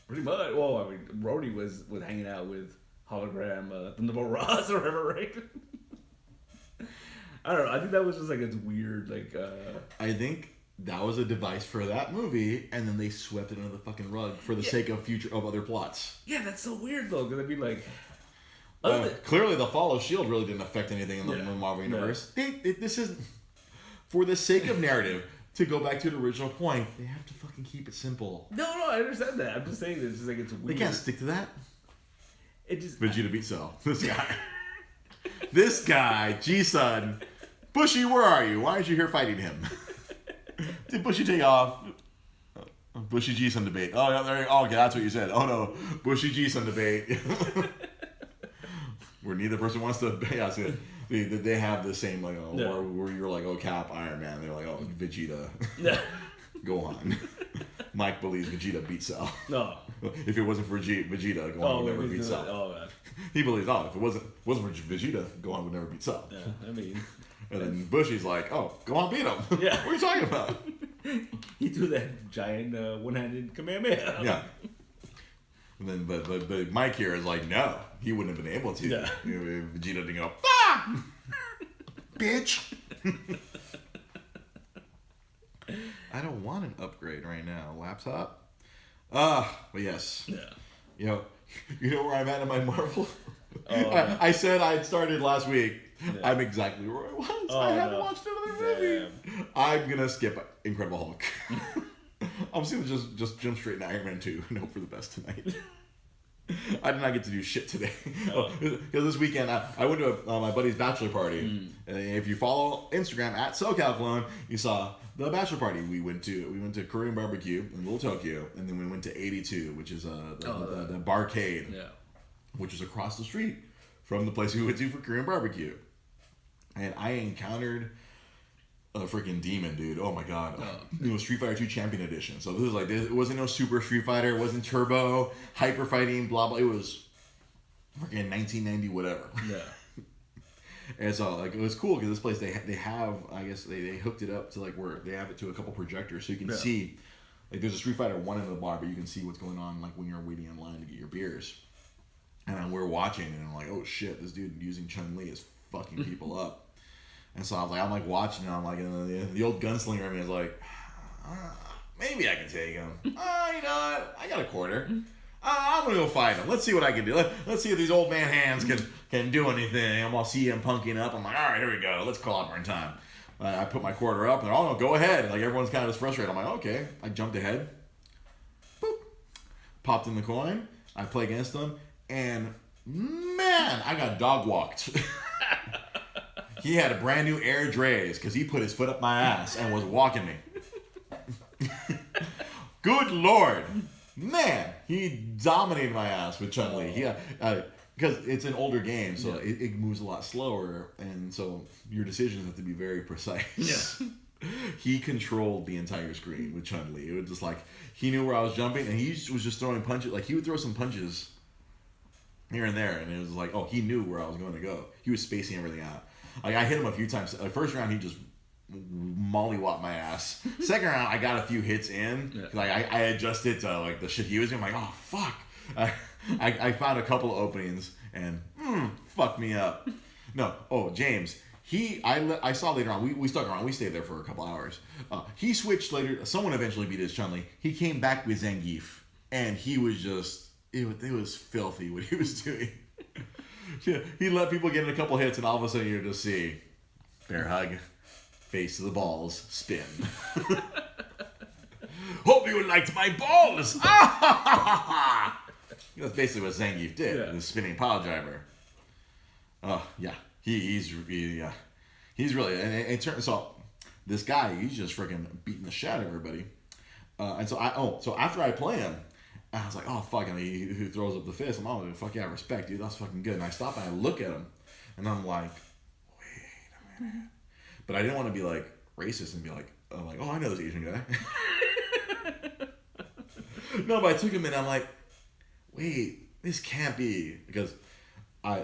Pretty much. Well, I mean, Rhodey was hanging out with hologram Thunderbolt Ross or whatever, right? I don't know. I think that was just like it's weird. Like I think that was a device for that movie, and then they swept it under the fucking rug for the sake of other plots. Yeah, that's so weird though. Because I'd be like. Clearly, the fall of S.H.I.E.L.D. really didn't affect anything in the Marvel Universe. This is, for the sake of narrative, to go back to the original point, they have to fucking keep it simple. No, I understand that. I'm just saying it's just like it's weird. They can't stick to that. It just Vegeta beat Cell. This guy, G-Sun. Bushy, where are you? Why aren't you here fighting him? Did Bushy take off? Bushy G-Sun debate. Oh, yeah, there. Okay, that's what you said. Oh no, Bushy G-Sun debate. Where neither person wants to. Yeah, so they have the same like where you're like, oh, Cap, Iron Man. They're like, oh, Vegeta. Go on. Mike believes Vegeta beat Cell. No. If it wasn't for Vegeta, Gohan would never beat Cell. Oh man. He believes, if it wasn't for Vegeta, Gohan would never beat Cell. Yeah, I mean. And then Bushy's like, oh, Gohan beat him. Yeah. What are you talking about? He threw that giant one-handed Kamehameha. Yeah. And then, but Mike here is like, no, he wouldn't have been able to. Yeah. Vegeta didn't go, bitch. I don't want an upgrade right now. Laptop? But yes. Yeah. You know where I'm at in my Marvel? Oh, I said I'd started last week. Yeah. I'm exactly where I was. Oh, I haven't watched another movie. I'm going to skip Incredible Hulk. I'm just going to just jump straight into Iron Man 2 and hope for the best tonight. I did not get to do shit today. Because this weekend, I went to my buddy's bachelor party. And if you follow Instagram at SoCalClone, you saw the bachelor party. We went to Korean barbecue in Little Tokyo, and then we went to 82, which is the barcade, which is across the street from the place we went to for Korean barbecue. And I encountered a freaking demon, dude. Oh my god. It was Street Fighter 2 Champion Edition. So this is like, it wasn't no Super Street Fighter, it wasn't Turbo, Hyper Fighting, blah blah. It was freaking 1990 whatever. Yeah. And so like it was cool because this place they have, I guess they hooked it up to like where they have it to a couple projectors so you can see, like there's a Street Fighter 1 in the bar, but you can see what's going on like when you're waiting in line to get your beers. And we're watching and I'm like, oh shit, this dude using Chun-Li is fucking people up. And so I'm like watching and I'm like, and the old gunslinger in me is like, maybe I can take him. You know what? I got a quarter. I'm gonna go fight him. Let's see what I can do. Let's see if these old man hands can do anything. I'm gonna see him punking up. I'm like, all right, here we go. Let's call out our time. I put my quarter up and oh no, go ahead. And like everyone's kind of just frustrated. I'm like, okay. I jumped ahead. Boop. Popped in the coin. I play against them and Man, I got dog walked. He had a brand new Air Dre's because he put his foot up my ass and was walking me. Good Lord. Man, he dominated my ass with Chun-Li. Because it's an older game, so it moves a lot slower, and so your decisions have to be very precise. Yeah. He controlled the entire screen with Chun-Li. It was just like, he knew where I was jumping, and he was just throwing punches. Like, he would throw some punches here and there, and it was like, oh, he knew where I was going to go. He was spacing everything out. Like, I hit him a few times. The first round, he just mollywopped my ass. Second round, I got a few hits in. Yeah. Like, I adjusted to, like, the shit he was doing. I'm like, oh, fuck. I found a couple of openings, and fucked me up. No. Oh, James. I saw later on, we stuck around, we stayed there for a couple hours. He switched later, someone eventually beat his Chun-Li. He came back with Zangief, and he was just, it was filthy what he was doing. He let people get in a couple hits, and all of a sudden you just see, bear hug, face to the balls, spin. Hope you liked my balls! That's basically what Zangief did, the spinning pile driver. Oh, yeah. He's really, and so this guy, he's just freaking beating the shit out of everybody. And so after I play him, I was like, oh, fuck, and he throws up the fist. I'm like, fuck yeah, respect, dude, that's fucking good. And I stop and I look at him, and I'm like, wait a minute. But I didn't want to be like racist and be like, oh, I know this Asian guy. No, but I took him and I'm like, wait, this can't be, because I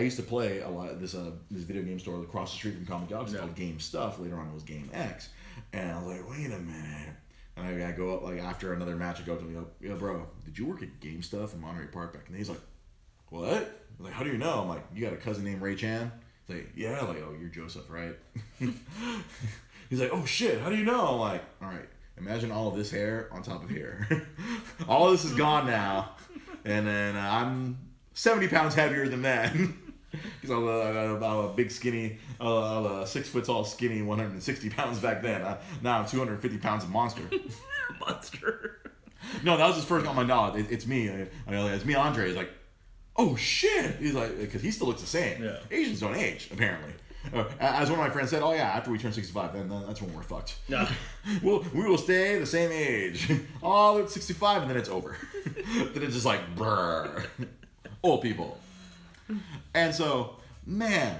used to play a lot of this video game store across the street from Comic Galaxy called Game Stuff. Later on, it was Game X, and I was like, wait a minute. And I go up, like, after another match, I go up to him and go, yo, bro, did you work at Game Stuff in Monterey Park back? And he's like, what? I was like, how do you know? I'm like, you got a cousin named Ray Chan? He's like, yeah. I'm like, oh, you're Joseph, right? He's like, oh shit, how do you know? I'm like, all right, imagine all of this hair on top of hair. All of this is gone now, and then I'm 70 pounds heavier than that. Because I'm a big skinny, 6 foot tall skinny, 160 pounds back then. Now I'm 250 pounds of monster. Monster. No, that was his first. Oh my god, it's me. It's me, Andre. He's like, oh shit. He's like, because he still looks the same. Yeah. Asians don't age, apparently. As one of my friends said, oh yeah, after we turn 65, then that's when we're fucked. Yeah. We will stay the same age. Oh, it's 65, and then it's over. Then it's just like, brr. Old people. And so, man,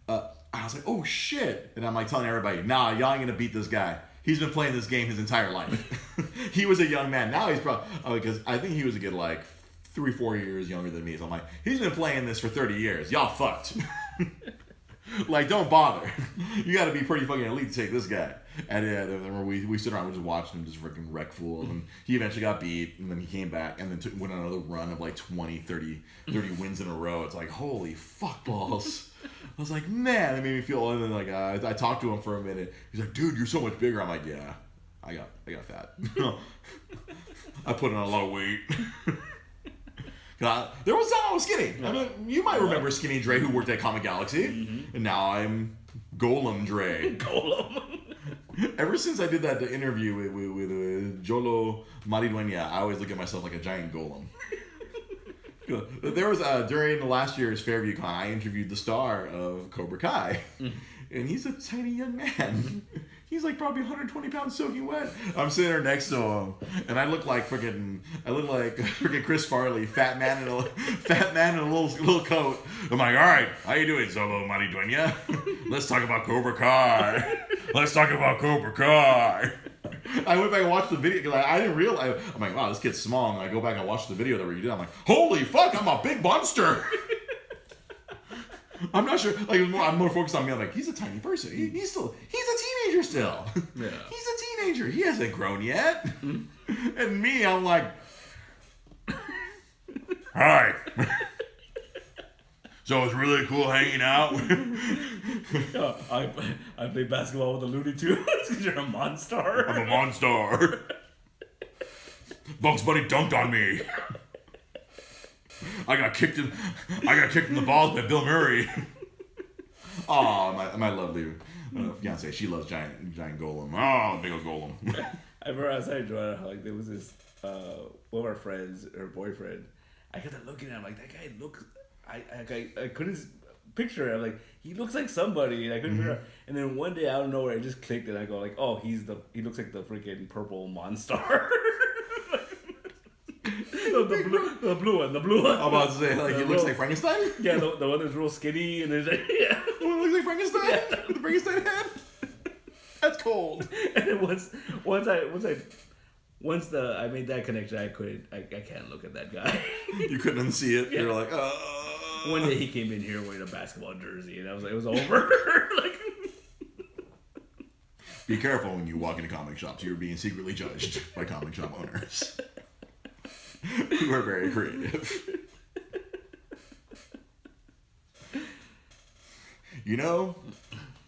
I was like, oh shit. And I'm like telling everybody, nah, y'all ain't gonna beat this guy. He's been playing this game his entire life. He was a young man. Now he's probably, because I think he was a good, like, 3-4 years younger than me. So I'm like, he's been playing this for 30 years. Y'all fucked. Like, don't bother. You gotta be pretty fucking elite to take this guy. And we stood around, we just watched him just freaking wreck fools. And he eventually got beat, and then he came back, and then went on another run of like 20, 30 wins in a row. It's like, holy fuck balls. I was like, man, it made me feel, and then like, I talked to him for a minute. He's like, dude, you're so much bigger. I'm like, yeah, I got fat. I put on a lot of weight. There was time I was skinny. I mean, you might remember Skinny Dre, who worked at Comic Galaxy, and now I'm Golem Dre. Golem. Ever since I did that interview with Jolo Maridueña, I always look at myself like a giant golem. There was during last year's Fairview Con, I interviewed the star of Cobra Kai, and he's a tiny young man. He's like probably 120 pounds soaking wet. I'm sitting there next to him, and I look like freaking Chris Farley, fat man in a little coat. I'm like, all right, how you doing, Zolo Maridueña? Let's talk about Cobra Kai. Let's talk about Cobra Kai. I went back and watched the video because I didn't realize. I'm like, wow, this kid's small. And I go back and watch the video that we did. I'm like, holy fuck, I'm a big monster. I'm not sure. Like, I'm more focused on me. I'm like, he's a tiny person. He's a teenager still. Yeah. He's a teenager. He hasn't grown yet. And me, I'm like, hi. So it's really cool hanging out. I play basketball with the Looney Tunes because you're a monster. I'm a monster. Bugs Bunny dunked on me. I got kicked in the balls by Bill Murray. Oh, my lovely fiance, she loves giant golem. Oh, big old golem. I remember I was telling Joanna how, like, there was this one of our friends, her boyfriend I kept looking at him like, that guy looks. I couldn't picture him. Like, he looks like somebody, and I couldn't figure out. And then one day out of nowhere, it just clicked, and I go like, oh, he looks like the freaking purple Monstar. The blue one. I'm about to say, like, he looks like Frankenstein? Yeah, the one that's real skinny, and there's like, yeah. The one that looks like Frankenstein? Yeah. With the Frankenstein head? That's cold. And then once I made that connection, I can't look at that guy. You couldn't unsee it. Yeah. You're like, One day he came in here wearing a basketball jersey, and I was like, it was over. Like, be careful when you walk into comic shops. You're being secretly judged by comic shop owners who are very creative. You know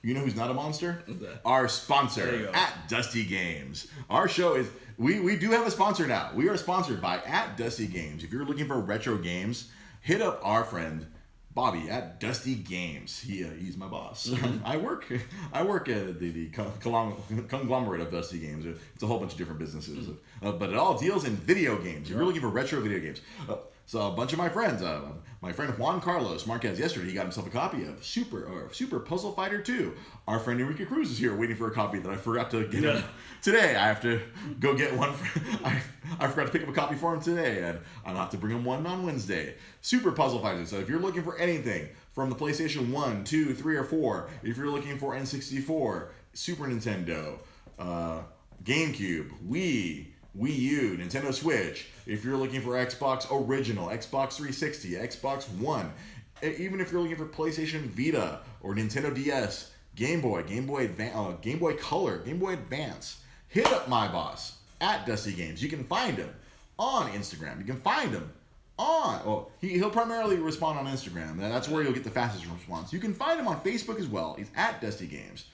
who's not a monster? Our sponsor at Dusty Games. Our show is we do have a sponsor now. We are sponsored by at Dusty Games. If you're looking for retro games, hit up our friend Bobby at Dusty Games. He's my boss. Mm-hmm. I work at the conglomerate of Dusty Games. It's a whole bunch of different businesses, but it all deals in video games. If you're looking for retro video games. So a bunch of my friends, my friend Juan Carlos Marquez, yesterday he got himself a copy of Super Puzzle Fighter 2. Our friend Enrique Cruz is here waiting for a copy that I forgot to get him today. I have to go get one. I forgot to pick up a copy for him today, and I'll have to bring him one on Wednesday. Super Puzzle Fighter. So if you're looking for anything from the PlayStation 1, 2, 3, or 4, if you're looking for N64, Super Nintendo, GameCube, Wii U, Nintendo Switch, if you're looking for Xbox Original, Xbox 360, Xbox One, even if you're looking for PlayStation Vita or Nintendo DS, Game Boy Color, Game Boy Advance, hit up my boss at Dusty Games. You can find him on Instagram. You can find him on, he'll primarily respond on Instagram. That's where you'll get the fastest response. You can find him on Facebook as well. He's at Dusty Games.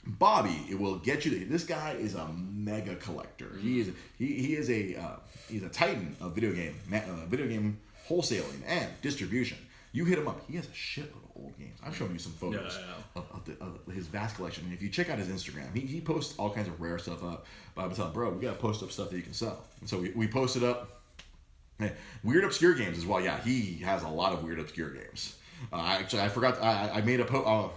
Bobby, it will get you. This guy is a mega collector. He's a titan of video game wholesaling and distribution. You hit him up. He has a shitload of old games. I've shown you some photos of his vast collection. And if you check out his Instagram, he posts all kinds of rare stuff up. But I was telling bro, we gotta post up stuff that you can sell. And so we posted up weird obscure games as well. Yeah, he has a lot of weird obscure games. I forgot. I made a post.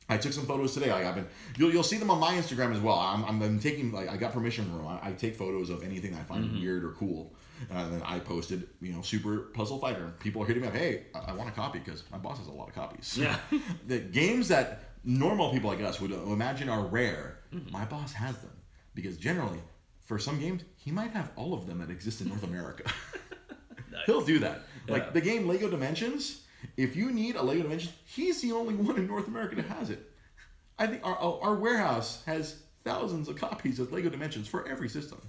I took some photos today. You'll see them on my Instagram as well. I'm taking, I got permission from him. I take photos of anything I find weird or cool. And then I posted, Super Puzzle Fighter. People are hitting me up. Hey, I want a copy because my boss has a lot of copies. Yeah. The games that normal people like us would imagine are rare, my boss has them. Because generally, for some games, he might have all of them that exist in North America. Nice. He'll do that. Yeah. Like the game Lego Dimensions. If you need a Lego Dimensions, he's the only one in North America that has it. I think our warehouse has thousands of copies of Lego Dimensions for every system.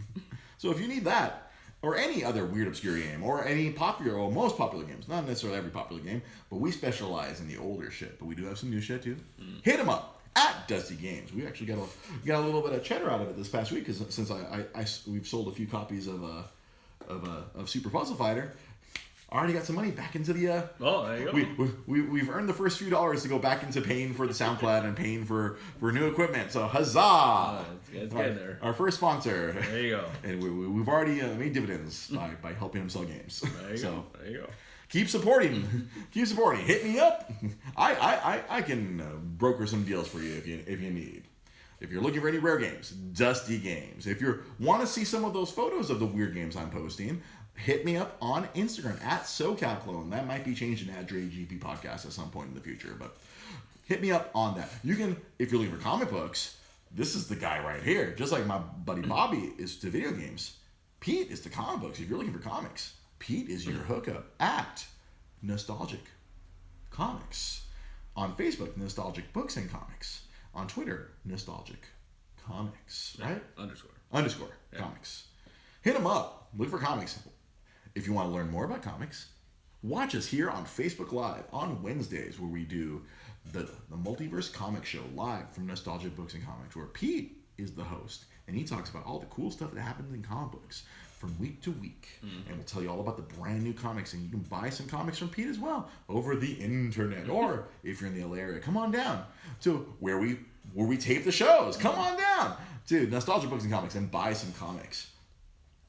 So if you need that, or any other weird obscure game, or any popular or most popular games, not necessarily every popular game, but we specialize in the older shit. But we do have some new shit too. Hit him up at Dusty Games. We actually got a little bit of cheddar out of it this past week because since we've sold a few copies of Super Puzzle Fighter. Already got some money back into the. There you go. We've earned the first few dollars to go back into paying for the SoundCloud and paying for new equipment. So huzzah! It's getting there. Our first sponsor. There you go. And we've already made dividends by helping him sell games. There you go. Keep supporting. Hit me up. I can broker some deals for you if you need. If you're looking for any rare games, Dusty Games. If you want to see some of those photos of the weird games I'm posting, hit me up on Instagram at SoCalClone. That might be changed to Dre GP Podcast at some point in the future, but hit me up on that. You can, if you're looking for comic books, this is the guy right here. Just like my buddy Bobby is to video games, Pete is to comic books. If you're looking for comics, Pete is your hookup at Nostalgic Comics. On Facebook, Nostalgic Books and Comics. On Twitter, Nostalgic Comics, right? Underscore comics. Hit them up. Look for comics. If you want to learn more about comics, watch us here on Facebook Live on Wednesdays where we do the Multiverse Comic Show live from Nostalgic Books and Comics where Pete is the host and he talks about all the cool stuff that happens in comic books from week to week. And we'll tell you all about the brand new comics, and you can buy some comics from Pete as well over the internet. Or if you're in the LA area, come on down to where we tape the shows. Come on down to Nostalgia Books and Comics and buy some comics.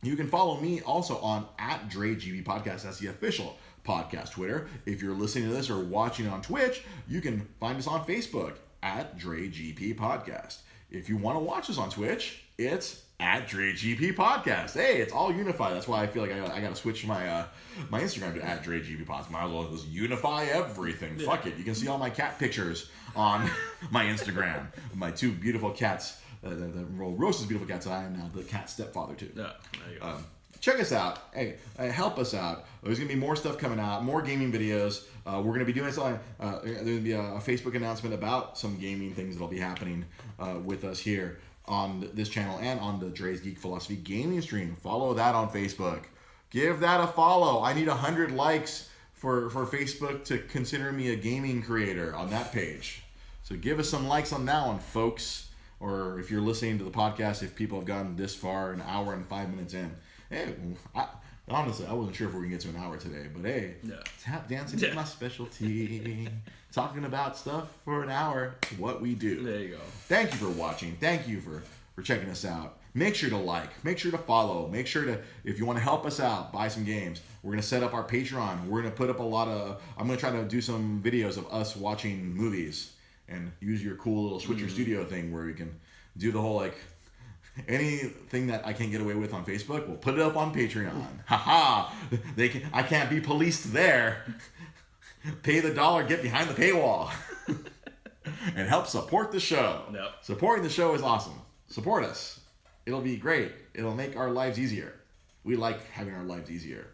You can follow me also on @DreGB Podcast. That's the official podcast Twitter. If you're listening to this or watching on Twitch, you can find us on Facebook @DreGP Podcast. If you want to watch us on Twitch, it's @DreGP Podcast. Hey, it's all unified. That's why I feel like I got to switch my my Instagram to @DreGP Podcast. Might as well just unify everything. Yeah. Fuck it. You can see all my cat pictures on my Instagram. My two beautiful cats. Rose's beautiful cats. I am now the cat stepfather too. Yeah, there you go. Check us out. Hey, help us out. There's going to be more stuff coming out, more gaming videos. We're going to be doing something. There's going to be a Facebook announcement about some gaming things that'll be happening with us here on this channel and on the Dre's Geek Philosophy gaming stream. Follow that on Facebook. Give that a follow. I need 100 likes for Facebook to consider me a gaming creator on that page. So give us some likes on that one, folks. Or if you're listening to the podcast, if people have gotten this far, an hour and 5 minutes in. Hey, honestly, I wasn't sure if we can get to an hour today, but hey, tap dancing is my specialty. Talking about stuff for an hour, what we do. There you go. Thank you for watching. Thank you for checking us out. Make sure to like. Make sure to follow. Make sure to, if you want to help us out, buy some games. We're going to set up our Patreon. We're going to put up I'm going to try to do some videos of us watching movies and use your cool little Switcher Studio thing where we can do the whole anything that I can't get away with on Facebook, we'll put it up on Patreon. Haha! I can't be policed there. Pay the $1, get behind the paywall, and help support the show. Yep. Supporting the show is awesome. Support us. It'll be great. It'll make our lives easier. We like having our lives easier.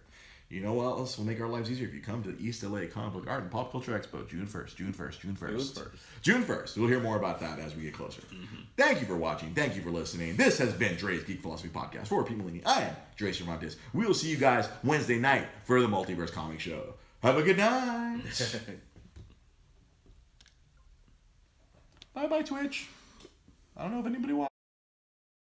You know what else will make our lives easier? If you come to the East LA Comic Book Art and Pop Culture Expo, June 1st. We'll hear more about that as we get closer. Mm-hmm. Thank you for watching. Thank you for listening. This has been Dre's Geek Philosophy Podcast. For People Leaning, I am Dre Cervantes. We will see you guys Wednesday night for the Multiverse Comic Show. Have a good night. Bye-bye, Twitch. I don't know if anybody watched.